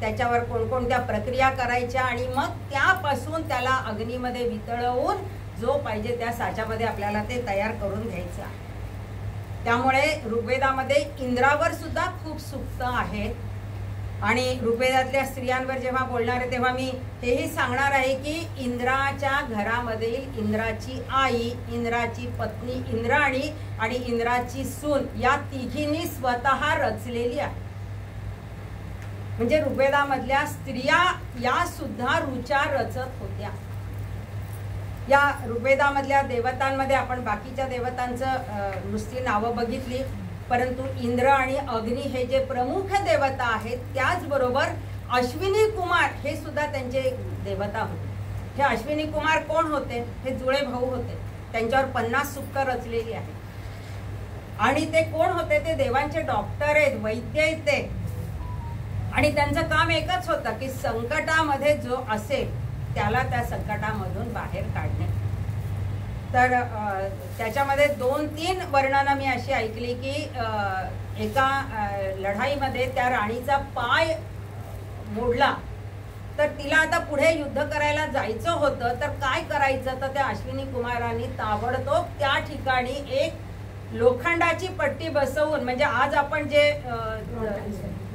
त्याच्यावर कोणकोणत्या प्रक्रिया करायच्या, आणि मग त्यापासून त्याला अग्नीमध्ये वितळवून जो पाहिजे त्या साच्यामध्ये आपल्याला ते तयार करून घ्यायचं आहे. त्यामुळे ऋग्वेदामध्ये इंद्रावर सुद्धा खूप सूक्त आहेत. आणि ऋग्वेदातल्या स्त्रियांवर जेव्हा बोलणार आहे तेव्हा मी हेही सांगणार आहे की इंद्राच्या घरामधील इंद्राची आई, इंद्राची पत्नी इंद्राणी आणि इंद्राची सून या तिघींनी स्वतः रचलेली आहे. म्हणजे ऋग्वेदामधल्या स्त्रिया या सुद्धा ऋचा रचत होत्या. या ऋग्वेदामधल्या देवतांमध्ये आपण बाकीच्या देवतांचं नुसती नावं बघितली, परंतु इंद्र आणि अग्नी हे जे प्रमुख देवता आहेत, त्याचबरोबर अश्विनी कुमार हे सुद्धा त्यांचे देवता होते. हे अश्विनी कुमार कोण होते? हे जुळे भाऊ होते. त्यांच्यावर 50 सूक्त रचलेली आहे. आणि ते कोण होते? ते देवांचे डॉक्टर आहेत, वैद्य आहेत ते. आणि त्यांचं काम एकच होतं की संकटामध्ये जो असेल त्याला त्या संकटामधून बाहेर काढणे. तर त्याच्यामध्ये 2-3 वर्णनं मी अशी ऐकली की एका लढाईमध्ये त्या राणीचा पाय मोडला, तर तिला आता पुढे युद्ध करायला जायचं होतं, तर काय करायचं, तर त्या अश्विनी कुमारांनी ताबडतोब त्या ठिकाणी एक लोखंडाची पट्टी बसवून, म्हणजे आज आपण जे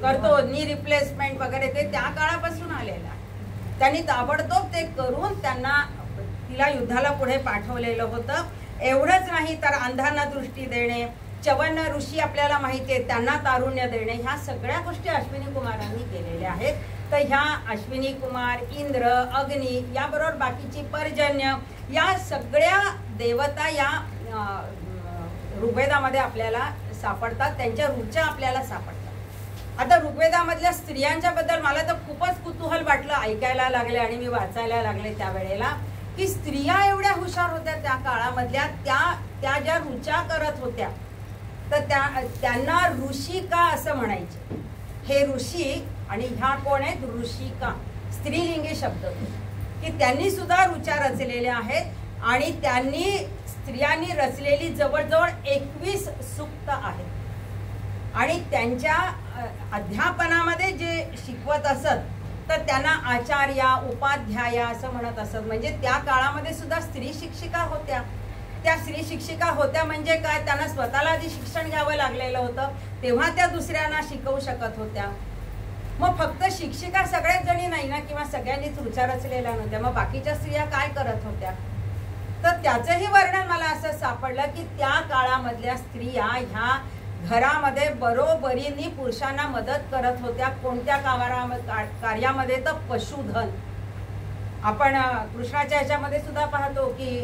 करतो नी रिप्लेसमेंट वगैरे ते त्या काळापासून आलेलं आहे, त्यांनी ताबडतोब ते करून त्यांना तिला युद्धाला पुढे पाठवलेलं होतं. एवढंच नाही तर अंधांना दृष्टी देणे, चवन ऋषी आपल्याला माहिती आहे त्यांना तारुण्य देणे, ह्या सगळ्या गोष्टी अश्विनी कुमारांनी केलेल्या आहेत. तर ह्या अश्विनी कुमार, इंद्र, अग्नी याबरोबर बाकीची पर्जन्य, या सगळ्या देवता या ऋग्वेदामध्ये आपल्याला सापडतात, त्यांच्या रुचा आपल्याला सापडतात. आता ऋग्वेदामधल्या स्त्रियांच्या बद्दल मला तर खूपच कुतूहल वाटलं, ऐकायला लागले आणि मी वाचायला लागले त्यावेळेला, की स्त्रिया एवढ्या हुशार होत्या त्या काळामधल्या, त्या ज्या रुचा करत होत्या, तर त्यांना ऋषिका असं म्हणायचे. हे ऋषी आणि ह्या कोण आहेत, ऋषिका, स्त्रीलिंगी शब्द, की त्यांनी सुद्धा रुचा रचलेल्या आहेत आणि त्यांनी स्त्रियांनी रचलेली जवळजवळ 21 सूक्त आहेत आणि त्यांच्या अध्यापनामध्ये जे शिकवत असत तर त्यांना आचार्या, उपाध्याया असं म्हणत असत. म्हणजे त्या काळामध्ये सुद्धा स्त्री शिक्षिका होत्या. त्या स्त्री शिक्षिका होत्या म्हणजे काय, त्यांना स्वतःला आधी शिक्षण घ्यावं लागलेलं होतं, तेव्हा त्या दुसऱ्यांना शिकवू शकत होत्या. मग फक्त शिक्षिका सगळ्याच जणी नाही ना, किंवा सगळ्यांनीच रुचा रचलेल्या नव्हत्या, मग बाकीच्या स्त्रिया काय करत होत्या, तर त्याचंही वर्णन मला असं सापडलं की त्या काळामधल्या स्त्रिया ह्या घरामध्ये बरोबरीने पुरुषांना मदत करत होत्या. कोणत्या कार्यामध्ये, तर पशुधन. आपण कृष्णाच्या ह्याच्यामध्ये सुद्धा पाहतो की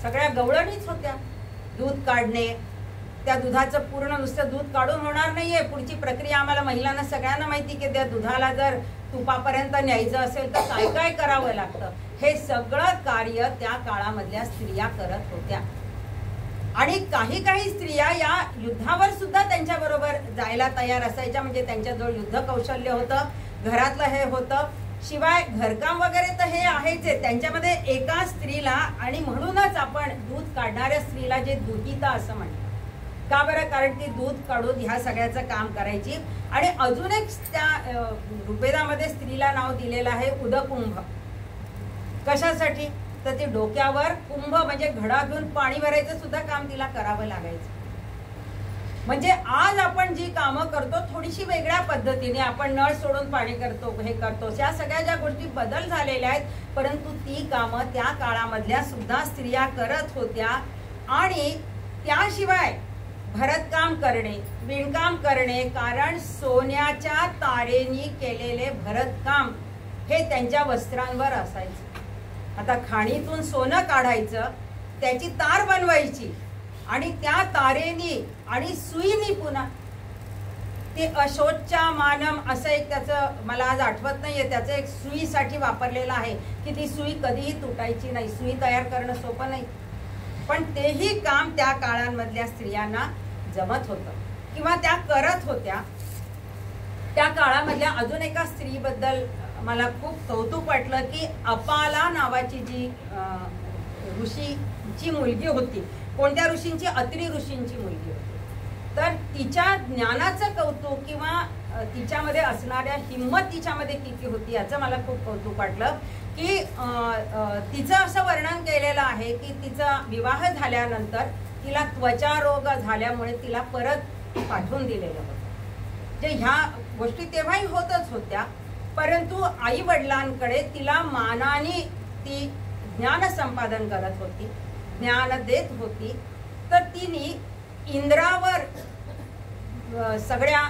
सगळ्या गवळणीच होत्या. दूध काढणे, त्या दुधाचं पूर्ण नुसतं दूध काढून होणार नाहीये, पुढची प्रक्रिया आम्हाला महिलांना सगळ्यांना माहिती की त्या दुधाला जर तुपापर्यंत न्यायचं असेल तर काय काय करावं लागतं, हे सगळं कार्य त्या काळामधल्या स्त्रिया करत होत्या. आणि काही काही स्त्रिया या युद्धावर सुद्धा त्यांच्या बरोबर जायला तयार असायच्या, म्हणजे त्यांच्याजवळ युद्ध कौशल्य होतं, घरातलं हे होतं, शिवाय घरकाम वगैरे तर हे आहेच. त्यांच्यामध्ये एका स्त्रीला, आणि म्हणूनच आपण दूध काढणाऱ्या स्त्रीला जे दुहिता असं म्हणतात. का बरं, कारण ती दूध काढून ह्या सगळ्याचं काम करायची. आणि अजून एक त्या ऋग्वेदामध्ये स्त्रीला नाव दिलेलं आहे उदकुंभ. कशासाठी, तर ते डोक्यावर कुंभ म्हणजे घडा घेऊन पाणी भरायचं सुद्धा काम तिला करावं लागायचं. म्हणजे आज आपण जी कामं करतो थोडीशी वेगळ्या पद्धतीने, आपण नळ सोडून पाणी करतो, हे करतो, या सगळ्या ज्या गोष्टी बदल झालेल्या आहेत, परंतु ती कामं त्या काळामधल्या सुद्धा स्त्रिया करत होत्या. आणि त्याशिवाय भरतकाम करणे, विणकाम करणे, कारण सोन्याच्या तारेनी केलेले भरतकाम हे त्यांच्या वस्त्रांवर असायचं. आता खाणीतून सोनं काढायचं, त्याची तार बनवायची आणि त्या तारेनी आणि सुईनी पुन्हा ते अशोच्या मानम असं एक त्याचं मला आज आठवत नाहीये, त्याचं एक सुईसाठी वापरलेलं आहे की ती सुई कधीही तुटायची नाही. सुई तयार करणं सोपं नाही, पण तेही काम त्या काळांमधल्या स्त्रियांना जमत होतं किंवा त्या करत होत्या. त्या काळामधल्या अजून एका स्त्रीबद्दल मला खूप कौतुक वाटलं की अपाला नावाची जी ऋषीची मुलगी होती, कोणत्या ऋषींची, अत्री ऋषींची मुलगी होती, तर तिच्या ज्ञानाचं कौतुक किंवा तिच्यामध्ये असणाऱ्या हिंमत तिच्यामध्ये किती होती याचं मला खूप कौतुक वाटलं. की तिचं असं वर्णन केलेलं आहे की तिचा विवाह झाल्यानंतर तिला त्वचा रोग झाल्यामुळे तिला परत पाठवून दिलेलं होतं. जे ह्या गोष्टी तेव्हाही होतच होत्या, परंतु आई वडिलांकडे तिला मानाने ती ज्ञान संपादन करत होती, ज्ञान देत होती. तर तिने इंद्रावर सगळ्या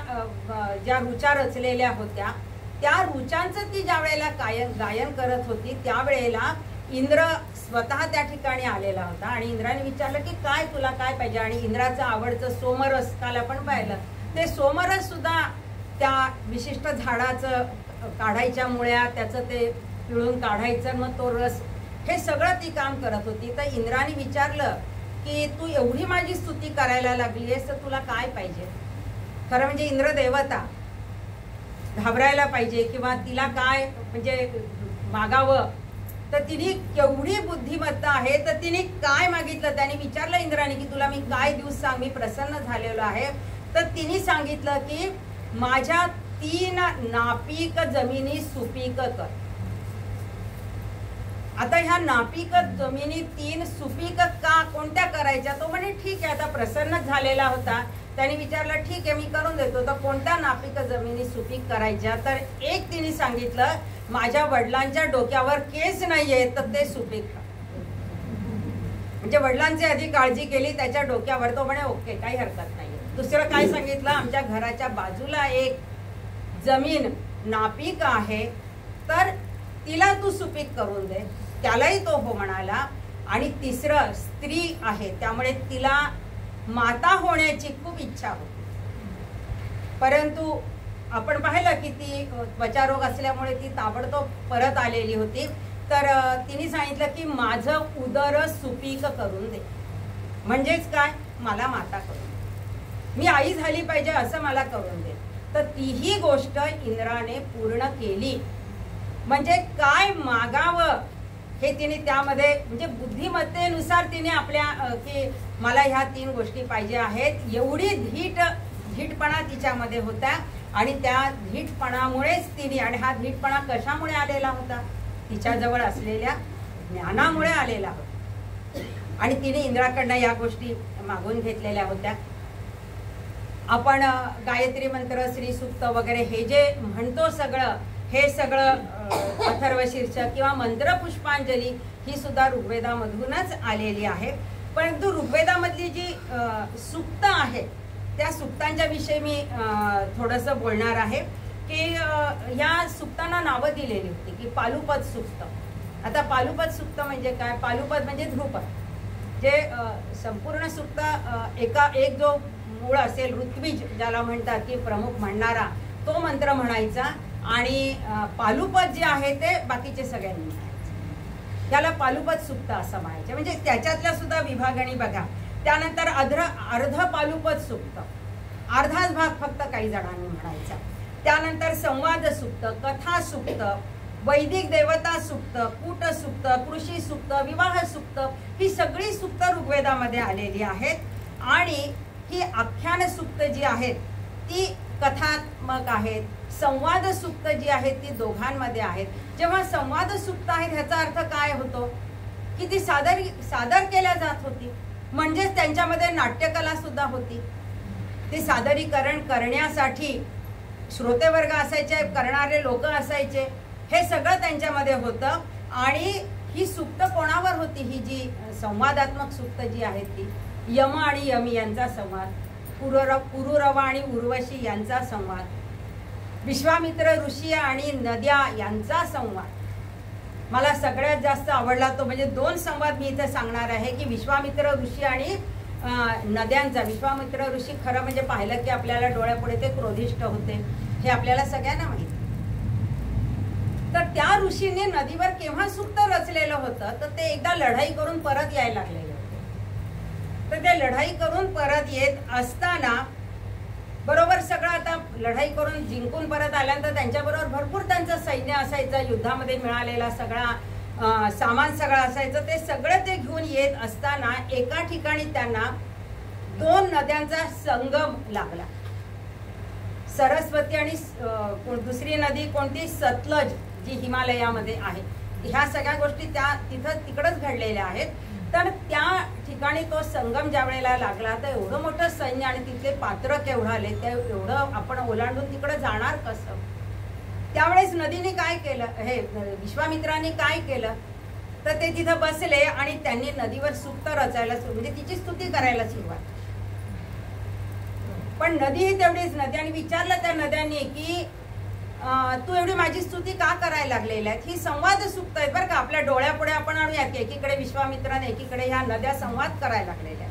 ज्या रुचा रचलेल्या होत्या त्या रुचांचं ती ज्या वेळेला गायन करत होती त्यावेळेला इंद्र स्वतः त्या ठिकाणी आलेला होता आणि इंद्राने विचारलं की काय तुला काय पाहिजे. आणि इंद्राचं आवडचं सोमरस काल आपण पाहिलं, ते सोमरस सुद्धा त्या विशिष्ट झाडाचं काढायच्या मुळ्या त्याचं ते पिळून काढायचं, मग तो रस, हे सगळं ती काम करत होती. तर इंद्राने विचारलं की तू एवढी माझी स्तुती करायला लागली आहेस तर तुला काय पाहिजे. खरं म्हणजे इंद्र देवता, घाबरायला पाहिजे किंवा तिला काय म्हणजे मागावं, तर तिने केवढी बुद्धिमत्ता आहे. तर तिने काय मागितलं, त्याने विचारलं इंद्राने की तुला मी काय देऊ सांग, मी प्रसन्न झालेलो आहे. तर तिने सांगितलं की माझ्या 3 नापीक जमिनी सुपीक कर. आता ह्या नापीक जमिनी 3 सुपीक का कोणत्या करायच्या? तो म्हणे ठीक आहे. आता प्रसन्न झालेला होता, त्याने विचारलं ठीक आहे मी करून देतो. तर कोणत्या नापीक जमिनी सुपीक करायच्या? तर एक तिने सांगितलं माझ्या वडिलांच्या डोक्यावर केस नाहीये तर ते सुपीक कर. म्हणजे वडिलांची आधी काळजी केली त्याच्या डोक्यावर. तो म्हणे ओके काही हरकत नाही. दुसरं काय सांगितलं, आमच्या घराच्या बाजूला एक जमीन नापीक आहे तर तिला तू सुपीक करून दे. त्यालाही तो हो म्हणाला. आणि तिसरं स्त्री आहे त्यामुळे तिला माता होण्याची खूप इच्छा होती, परंतु आपण पाहिलं की ती त्वचारोग असल्यामुळे ती ताबडतोब परत आलेली होती. तर तिने सांगितलं की माझं उदर सुपीक करून दे. म्हणजेच काय, मला माता करून दे, मी आई झाली पाहिजे असं मला करून दे. तर तीही गोष्ट इंद्राने पूर्ण केली. म्हणजे काय मागावं हे तिने त्यामध्ये म्हणजे बुद्धिमत्तेनुसार तिने आपल्या की मला ह्या 3 गोष्टी पाहिजे आहेत एवढी धीटपणा तिच्यामध्ये होता. आणि त्या धीटपणामुळेच तिने, आणि हा धीटपणा कशामुळे आलेला होता, तिच्याजवळ असलेल्या ज्ञानामुळे आलेला होता. आणि तिने इंद्राकडनं या गोष्टी मागून घेतलेल्या होत्या. आपण गायत्री मंत्र, श्री सूक्त वगैरे हे जे म्हणतो सगळं, हे सगळं अथर्वशीर्ष किंवा मंत्र पुष्पांजली ही सुद्धा ऋग्वेदामधूनच आलेली आहे. परंतु ऋग्वेदामधली जी सूक्त आहे त्या सूक्तांच्या विषयी मी थोडंसं बोलणार आहे की या सूक्तांना नावं दिलेली होती की पालुपद सूक्त. आता पालुपद सूक्त म्हणजे काय? पालुपद म्हणजे ध्रुपद, जे संपूर्ण सूक्त एक जो मूळ असेल ऋत्विज ज्याला म्हणतात की प्रमुख म्हणणारा तो मंत्र म्हणायचा आणि पालुपद जे आहे ते बाकीचे सगळ्यांनी म्हणायचे. त्याला पालुपद सूक्त असं म्हणायचे. म्हणजे त्याच्यातल्या सुद्धा विभागणी बघा. त्यानंतर अर्ध पालुपद सूक्त, अर्धाच भाग फक्त काही जणांनी म्हणायचा. त्यानंतर संवाद सूक्त, कथा सूक्त, वैदिक देवता सूक्त, कूट सूक्त, कृषी सूक्त, विवाह सूक्त ही सगळी सूक्त ऋग्वेदामध्ये आलेली आहेत. आणि ही आख्यान सूक्त जी आहेत ती कथात्मक आहेत. संवाद सूक्त जी आहेत ती दोघांमध्ये आहेत. जेव्हा संवाद सूक्त आहेत ह्याचा अर्थ काय होतो की ती सादर केल्या जात होती, म्हणजेच त्यांच्यामध्ये नाट्यकला सुद्धा होती. ते सादरीकरण करण्यासाठी श्रोतेवर्ग असायचे, करणारे लोक असायचे, हे सगळं त्यांच्यामध्ये होतं. आणि ही सूक्त कोणावर होती? ही जी संवादात्मक सूक्त जी आहेत ती यम आणि यमी यांचा संवाद, पुरुरवा आणि उर्वशी यांचा संवाद, विश्वामित्र ऋषी आणि नद्या यांचा संवाद. मला सगळ्यात जास्त आवडला तो म्हणजे 2 संवाद मी इथे सांगणार आहे की विश्वामित्र ऋषी आणि नद्यांचा. विश्वामित्र ऋषी खरं म्हणजे पाहिलं की आपल्याला डोळ्यापुढे ते क्रोधिष्ठ होते, हे आपल्याला सगळ्यांना माहिती. तर त्या ऋषीने नदीवर केव्हा सूक्त रचलेलं होतं तर ते एकदा लढाई करून परत यायला लागलेले होते. तर ते लढाई करून परत येत असताना बरोबर सगळं आता लढाई करून जिंकून परत आल्यानंतर त्यांच्याबरोबर भरपूर त्यांचं सैन्य असायचं, युद्धामध्ये मिळालेला सगळा सामान सगळं असायचं. ते सगळं ते घेऊन येत असताना एका ठिकाणी त्यांना 2 नद्यांचा संगम लागला. सरस्वती आणि दुसरी नदी कोणती, सतलज, जी हिमालयामध्ये आहे. ह्या सगळ्या गोष्टी त्या तिकडच घडलेल्या आहेत. तर त्या ठिकाणी तो संगम ज्या वेळेला लागला तर एवढं मोठं सैन्य आणि तिथले पात्र केवढं आले, ते एवढं आपण ओलांडून तिकडे जाणार कसं? त्यावेळेस नदीने काय केलं, हे विश्वामित्रांनी काय केलं तर ते तिथं बसले आणि त्यांनी नदीवर सूक्त रचायला म्हणजे तिची स्तुती करायला सुरुवात. पण नदी ही तेवढीच नदी. आणि विचारलं त्या नद्यांनी की तू एवढी माझी स्तुती का करायला लागलेल्या आहेत? ही संवाद सूक्त आहे बरं का, आपल्या डोळ्यापुढे आपण आणूया की एकीकडे विश्वामित्राने एकीकडे ह्या नद्या संवाद करायला लागलेल्या.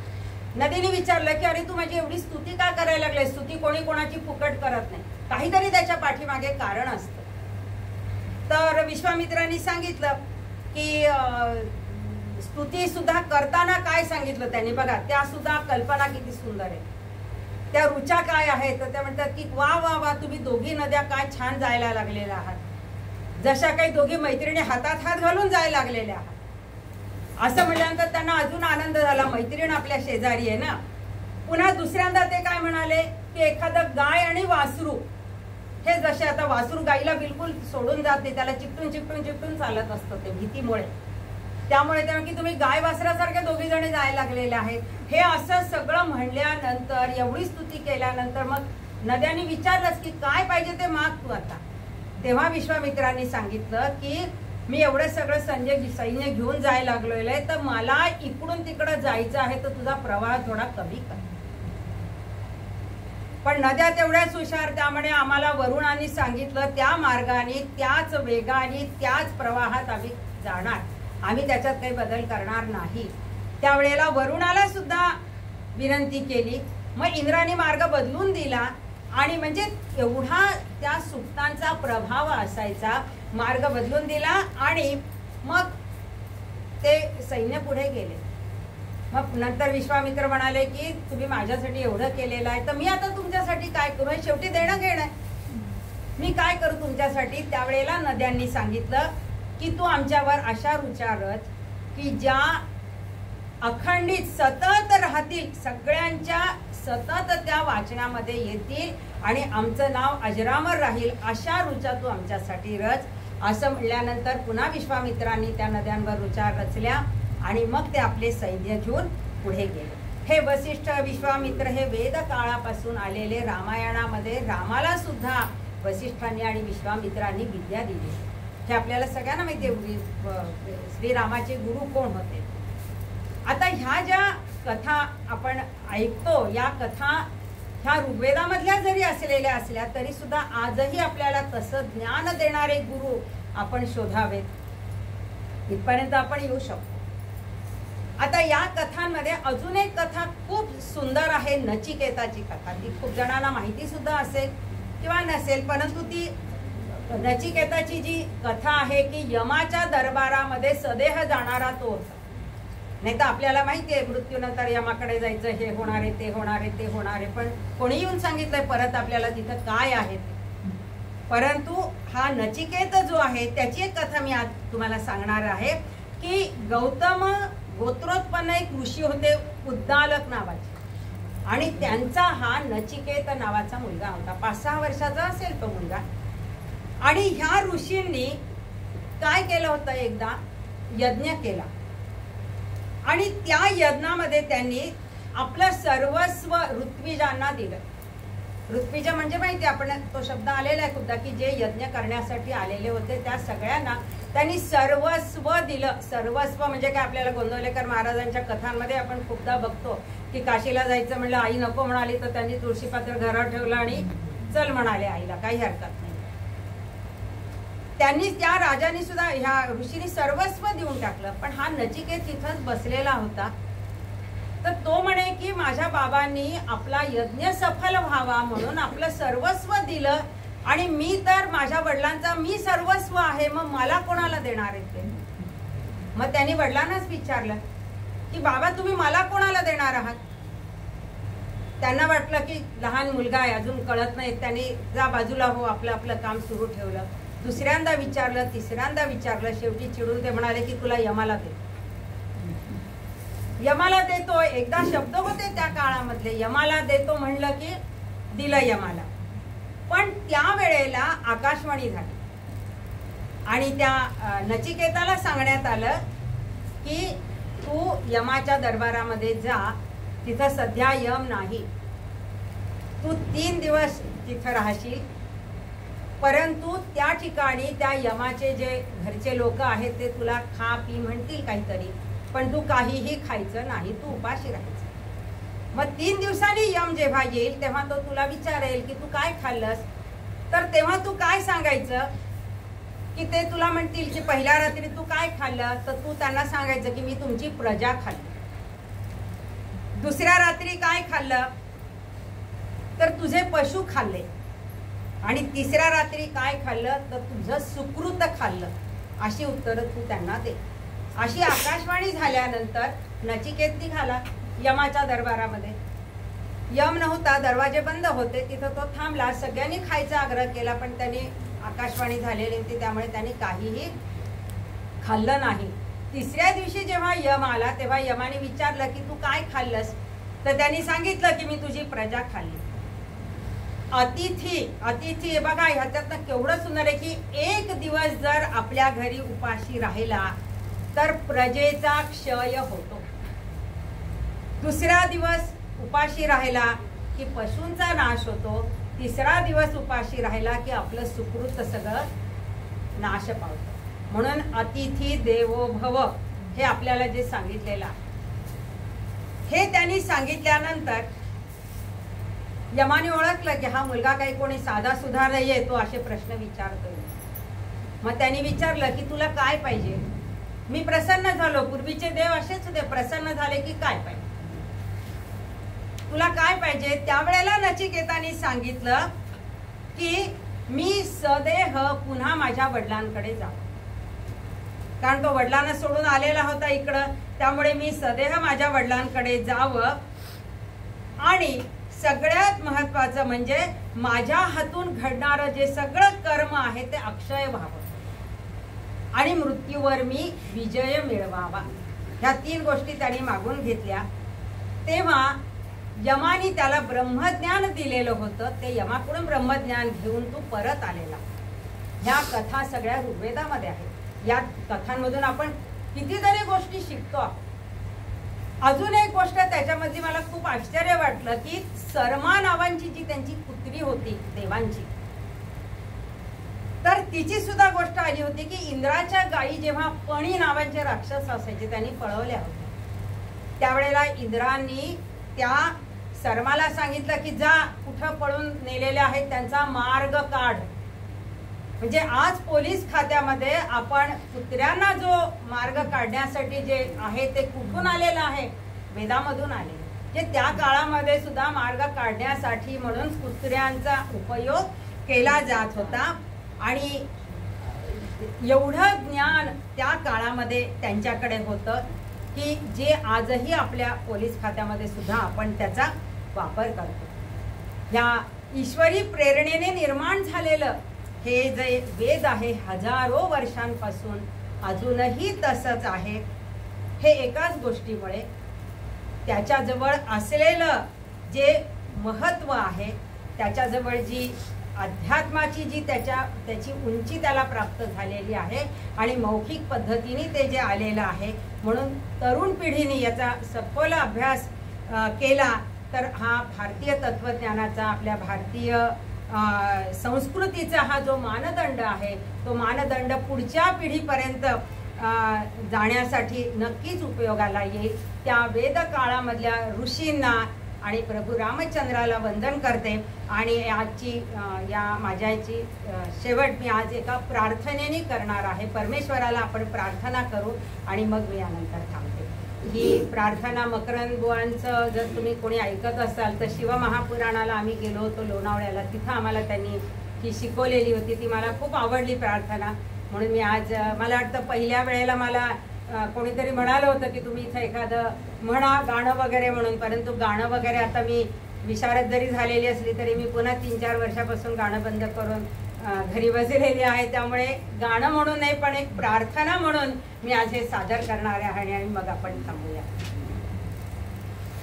नदीने विचारलं की अरे तू माझी एवढी स्तुती का करायला लागली? स्तुती कोणी कोणाची फुकट करत नाही, काहीतरी त्याच्या पाठीमागे कारण असतं. तर विश्वामित्रांनी सांगितलं की स्तुती सुद्धा करताना काय सांगितलं त्यांनी बघा, त्या सुद्धा कल्पना किती सुंदर आहे. त्या रुचा काय आहेत तर त्या म्हणतात की वा वा वा, तुम्ही दोघी नद्या काय छान जायला लागलेल्या आहात, जशा काही दोघी मैत्रिणी हातात हात घालून जायला लागलेल्या आहात. असं म्हटल्यानंतर त्यांना अजून आनंद झाला, मैत्रीण आपल्या शेजारी आहे ना. पुन्हा दुसऱ्यांदा ते काय म्हणाले की एखादं गाय आणि वासरू, हे जसे आता वासरू गाईला बिलकुल सोडून जात नाही, त्याला चिपटून चिपटून चिपटून चालत असतं ते भीतीमुळे. त्यामुळे त्या की तुम्ही गाय वासरासारखे दोघी जणी जायला लागलेले आहेत. हे असं सगळं म्हणल्यानंतर, एवढी स्तुती केल्यानंतर मग नद्यांनी विचारलंच की काय पाहिजे ते माग तू आता. तेव्हा विश्वामित्रांनी सांगितलं की मी एवढं सगळं सैन्य घेऊन जायला लागलेलं आहे, तर मला इकडून तिकडं जायचं आहे, तर तुझा प्रवाह थोडा कमी कर. पण नद्या तेवढ्याच हुशार, त्यामुळे आम्हाला वरुणाने सांगितलं त्या मार्गाने, त्याच वेगाने, त्याच प्रवाहात आम्ही जाणार, आम्ही त्याच्यात काही बदल करणार नाही. त्यावेळेला वरुणाला सुद्धा विनंती केली. मग इंद्राने मार्ग बदलून दिला आणि म्हणजे एवढा त्या सुक्तांचा प्रभाव असायचा, मार्ग बदलून दिला आणि मग ते सैन्य पुढे गेले. मग नंतर विश्वामित्र म्हणाले की तुम्ही माझ्यासाठी एवढं केलेलं आहे, तर मी आता तुमच्यासाठी काय करू, शेवटी देणं घेणं आहे, मी काय करू तुमच्यासाठी. त्यावेळेला नद्यांनी सांगितलं की तू आमच्यावर अशा रुचारच की ज्या अखंडित सतत राहतील, सगळ्यांच्या सतत त्या वाचनामध्ये येतील आणि आमचं नाव अजरामर राहील, अशा रुचा तू आमच्यासाठी रच. असं म्हणल्यानंतर पुन्हा विश्वामित्रांनी त्या नद्यांवर रुचा रचल्या आणि मग ते आपले सैन्य घेऊन पुढे गेले. हे वसिष्ठ विश्वामित्र हे वेद काळापासून आलेले, रामायणामध्ये रामाला सुद्धा वसिष्ठांनी आणि विश्वामित्रांनी विद्या दिली. हे आपल्याला सगळ्यांना माहिती आहे श्रीरामाचे गुरु कोण होते. आता ह्या ज्या कथा आपण ऐकतो, या कथा ह्या ऋग्वेदामधल्या जरी असलेल्या असल्या तरी सुद्धा आजही आपल्याला तसं ज्ञान देणारे गुरु आपण शोधावेत, इथपर्यंत आपण येऊ शकतो. आता या कथांमध्ये अजून एक कथा खूप सुंदर आहे, नचिकेताची कथा. ती खूप जणांना माहिती सुद्धा असेल किंवा नसेल, परंतु ती नचिकेताची जी कथा आहे की यमाच्या दरबारामध्ये सदेह जाणारा तो होता. नाही तर आपल्याला माहिती आहे मृत्यूनंतर यमाकडे जायचं, हे होणार आहे, ते होणार आहे, ते होणार आहे, पण कोणी येऊन सांगितलंय परत आपल्याला तिथं काय आहे ते. परंतु हा नचिकेत जो आहे त्याची एक कथा मी आज तुम्हाला सांगणार आहे की गौतम गोत्रोत्पन्न एक ऋषी होते उद्दालक नावाचे, आणि त्यांचा हा नचिकेत नावाचा मुलगा होता. 5-6 वर्षाचा असेल तो मुलगा. आणि ह्या ऋषींनी काय केलं होतं, एकदा यज्ञ केला आणि त्या यज्ञामध्ये त्यांनी आपलं सर्वस्व ऋत्विजांना दिलं. ऋत्विज म्हणजे माहिती आपण तो शब्द आलेला आहे खूपदा, की जे यज्ञ करण्यासाठी आलेले होते त्या सगळ्यांना त्यांनी सर्वस्व दिलं. सर्वस्व म्हणजे काय, आपल्याला गोंदवलेकर महाराजांच्या कथांमध्ये आपण खूपदा बघतो की काशीला जायचं म्हणलं, आई नको म्हणाली तर त्यांनी तुळशीपात्र घरात ठेवलं आणि चल म्हणाले आईला, काही हरकत नाही. त्यांनी त्या राजाने सुद्धा ह्या ऋषीने सर्वस्व देऊन टाकलं. पण हा नचिकेत तिथंच बसलेला होता. तर तो म्हणे की माझ्या बाबांनी आपला यज्ञ सफल व्हावा म्हणून आपलं सर्वस्व दिलं आणि मी तर माझ्या वडिलांचा मी सर्वस्व आहे, मग मला कोणाला देणार आहे ते. मग त्यांनी वडिलांनाच विचारलं की बाबा तुम्ही मला कोणाला देणार आहात. त्यांना वाटलं की लहान मुलगा आहे, अजून कळत नाही, त्यांनी जा बाजूला हो, आपलं आपलं काम सुरू ठेवलं. दुसऱ्यांदा विचारलं, तिसऱ्यांदा विचारलं, शेवटी चिडून ते म्हणाले की तुला यमाला दे. यमाला देतो, एकदा शब्द होते त्या काळामधले, यमाला देतो म्हणलं की दिलं यमाला. पण त्या वेळेला आकाशवाणी झाली आणि त्या नचिकेताला सांगण्यात आलं की तू यमाच्या दरबारामध्ये जा, तिथं सध्या यम नाही, तू 3 दिवस तिथं राहशील, परंतु त्या ठिकाणी त्या यमाचे जे घरचे लोक आहेत ते तुला खा पी म्हणतील काहीतरी, पण तू काहीही खायचं नाही, तू उपाशी राहायचं. मग 3 दिवसांनी यम जेव्हा येईल तेव्हा तो तुला विचारेल की तू काय खाल्लंस, तर तेव्हा तू काय सांगायचं की ते तुला म्हणतील की पहिल्या रात्री तू काय खाल्लं, तर तू त्यांना सांगायचं की मी तुमची प्रजा खाल्ली. दुसऱ्या रात्री काय खाल्लं, तर तुझे पशु खाल्ले. आणि तिसऱ्या रात्री काय खाल्लं, तर तुझं सुकृत खाल्लं. अशी उत्तरं तू त्यांना दे. अशी आकाशवाणी झाल्यानंतर नचिकेत निघाला यमाच्या दरबारामध्ये. यम नव्हता, दरवाजे बंद होते, तिथं तो थांबला. सगळ्यांनी खायचा आग्रह केला पण त्यांनी आकाशवाणी झालेली होती त्यामुळे त्यांनी काहीही खाल्लं नाही. तिसऱ्या दिवशी जेव्हा यम आला तेव्हा यमाने विचारलं की तू काय खाल्लंस, तर त्यांनी सांगितलं की मी तुझी प्रजा खाल्ली. अतिथी बघा ह्याच्यातनं केवढं सुंदर आहे की एक दिवस जर आपल्या घरी उपाशी राहिला तर प्रजेचा क्षय होतो. दुसरा दिवस उपाशी राहिला की पशूंचा नाश होतो. तिसरा दिवस उपाशी राहिला की आपलं सुकृत सगळं नाश पावतं. म्हणून अतिथी देवो भव हे आपल्याला जे सांगितलेलं आहे हे त्यांनी सांगितल्यानंतर यमाने ओळखलं की हा मुलगा काही कोणी साधा सुद्धा नाहीये, तो असे प्रश्न विचारतोय. मग त्यांनी विचारलं की तुला काय पाहिजे. मी प्रसन्न झालो. पूर्वीचे देव असेच होते, प्रसन्न झाले की काय पाहिजे, तुला काय पाहिजे. त्यावेळेला नचिकेताने सांगितलं की मी सदेह पुन्हा माझ्या वडिलांकडे जावं. कारण तो वडिलांना सोडून आलेला होता इकडं, त्यामुळे मी सदेह माझ्या वडिलांकडे जावं आणि सगळ्यात महत्वाचं म्हणजे माझ्या हातून घडणारं जे सगळं कर्म आहे ते अक्षय व्हावं आणि मृत्यूवर मी विजय मिळवावा. ह्या 3 गोष्टी त्यांनी मागून घेतल्या. तेव्हा यमानी त्याला ब्रह्मज्ञान दिलेलं होतं. ते यमाकडून ब्रह्मज्ञान घेऊन तू परत आलेला. ह्या कथा सगळ्या ऋग्वेदामध्ये आहेत. या कथांमधून आपण कितीतरी गोष्टी शिकतो. अजून एक गोष्ट त्याच्यामध्ये मला खूप आश्चर्य वाटलं की सरमा नावांची जी त्यांची पुत्री होती देवांची, तर तिची सुद्धा गोष्ट आली होती की इंद्राच्या गायी जेव्हा पणी नावाचे राक्षस असायचे त्यांनी पळवल्या होत्या. त्यावेळेला इंद्रांनी त्या सरमाला सांगितलं की जा कुठं पळून नेलेले आहेत त्यांचा मार्ग काढ. म्हणजे आज पोलीस खात्यामध्ये आपण कुत्र्यांना जो मार्ग काढण्यासाठी जे आहे ते कुठून आलेलं आहे, वेदामधून आले. जे त्या काळामध्ये सुद्धा मार्ग काढण्यासाठी म्हणून कुत्र्यांचा उपयोग केला जात होता आणि एवढं ज्ञान त्या काळामध्ये त्यांच्याकडे होतं की जे आजही आपल्या पोलीस खात्यामध्ये सुद्धा आपण त्याचा वापर करतो. या ईश्वरी प्रेरणेने निर्माण झालेलं हे जे वेद आहे हजारो वर्षांपासून अजूनही तसंच आहे. हे एकाच गोष्टीमुळे त्याच्याजवळ असलेलं जे महत्व आहे, त्याच्याजवळ जी अध्यात्माची जी त्याची उंची त्याला प्राप्त झालेली आहे आणि मौखिक पद्धतीने ते जे आलेलं आहे, म्हणून तरुण पिढीने याचा सखोल अभ्यास केला तर हा भारतीय तत्वज्ञानाचा आपल्या भारतीय संस्कृतीचा हा जो मानदंड आहे तो मानदंड पुढच्या पिढीपर्यंत जाण्यासाठी नक्कीच उपयोगाला येईल. त्या वेद काळामधल्या ऋषींना आणि प्रभू रामचंद्राला वंदन करते आणि आजची या माझ्याची शेवट मी आज एका प्रार्थनेने करणार आहे. परमेश्वराला आपण प्रार्थना करू आणि मग मी यानंतर थांबते. ही प्रार्थना मकरंद बुवांचं जर तुम्ही कोणी ऐकत असाल तर शिवमहापुराणाला आम्ही गेलो होतो लोणावळ्याला, तिथं आम्हाला त्यांनी ही शिकवलेली होती. ती मला खूप आवडली प्रार्थना. म्हणून मी आज मला वाटतं पहिल्या वेळेला मला कोणीतरी म्हणालं होतं की तुम्ही इथं एखादं म्हणा गाणं वगैरे म्हणून, परंतु गाणं वगैरे आता मी विशारद जरी झालेली असली तरी मी पुन्हा 3-4 वर्षापासून गाणं बंद करून घरी बसलेली आहे. त्यामुळे गाणं म्हणून नाही पण एक प्रार्थना म्हणून मी आज हे सादर करणार आहे आणि मग आपण थांबूया.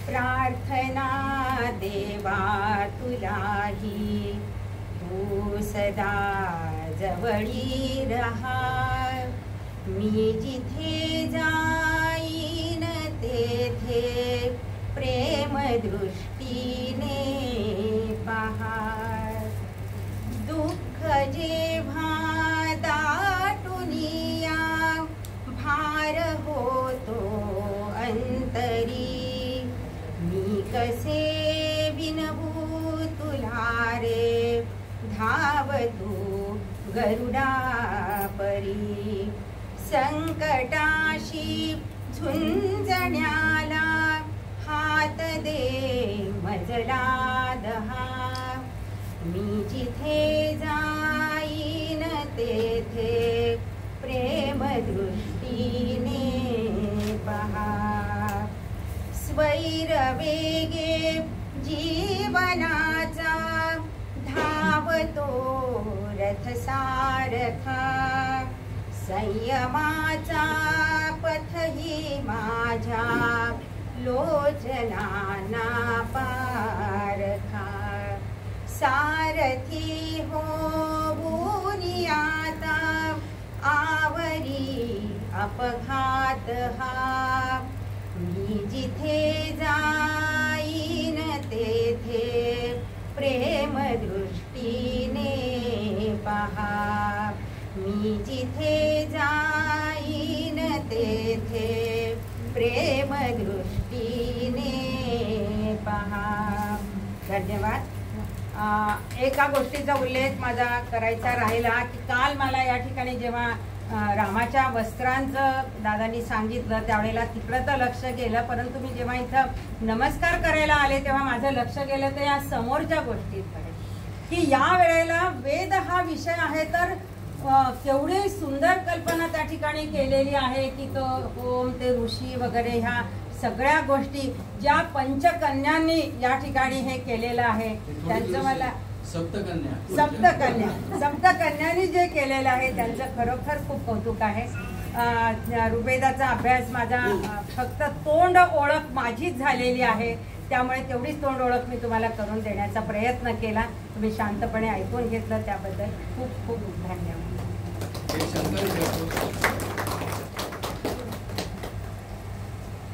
प्रार्थना देवा तुलाही तू सदा जवळी रहा. मी जिथे जाईन तेथे प्रेम दृष्टीने पहा. दुःख जेव्हा दाटुनिया भार होतो अंतरी. मी कसे विनवू तुला रे धाव तू गरुडा परी. संकटाशी झुंजण्याला हात दे मजला दहा. मी जिथे जाईन तेथे प्रेम दृष्टीने पहा. स्वैर वेगे जीवनाचा धावतो रथ सारखा. संयमाचा पथही माझ्या लोचनाना पारखा. सारथी होऊनी आता आवरी अपघात हा, मी जिथे जाईन तेथे प्रेम दृष्टीने पहा, मी जिथे जाईन तेथे प्रेम दृष्टीने पहा. धन्यवाद. एका गोष्टीचा उल्लेख माझा करायचा राहिला की काल मला या ठिकाणी जेव्हा रामाच्या वस्त्रांचं दादांनी सांगितलं त्यावेळेला तिकडं तर लक्ष गेलं, परंतु मी जेव्हा इथं नमस्कार करायला आले तेव्हा माझं लक्ष गेलं तर या समोरच्या गोष्टींकडे, की या वेळेला वेद हा विषय आहे तर केवढी सुंदर कल्पना त्या ठिकाणी केलेली आहे की तो ओम ते ऋषी वगैरे ह्या सगळ्या गोष्टी ज्या पंचकन्यांनी या ठिकाणी हे केलेलं आहे त्यांचं मला सप्तकन्यांनी जे केलेलं आहे त्यांचं खरोखर खूप कौतुक आहे. ऋग्वेदाचा अभ्यास माझा फक्त तोंड ओळख माझीच झालेली आहे, त्यामुळे तेवढीच तोंड ओळख मी तुम्हाला करून देण्याचा प्रयत्न केला. तुम्ही शांतपणे ऐकून घेतलं त्याबद्दल खूप खूप धन्यवाद.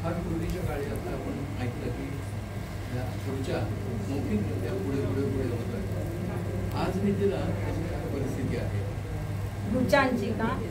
फार पूर्वीच्या काळी आता आपण ऐकलं की या पुढच्या मौखिक नद्या पुढे पुढे पुढे होत आहेत. आज मी तिला अशी काय परिस्थिती आहे रुचांची का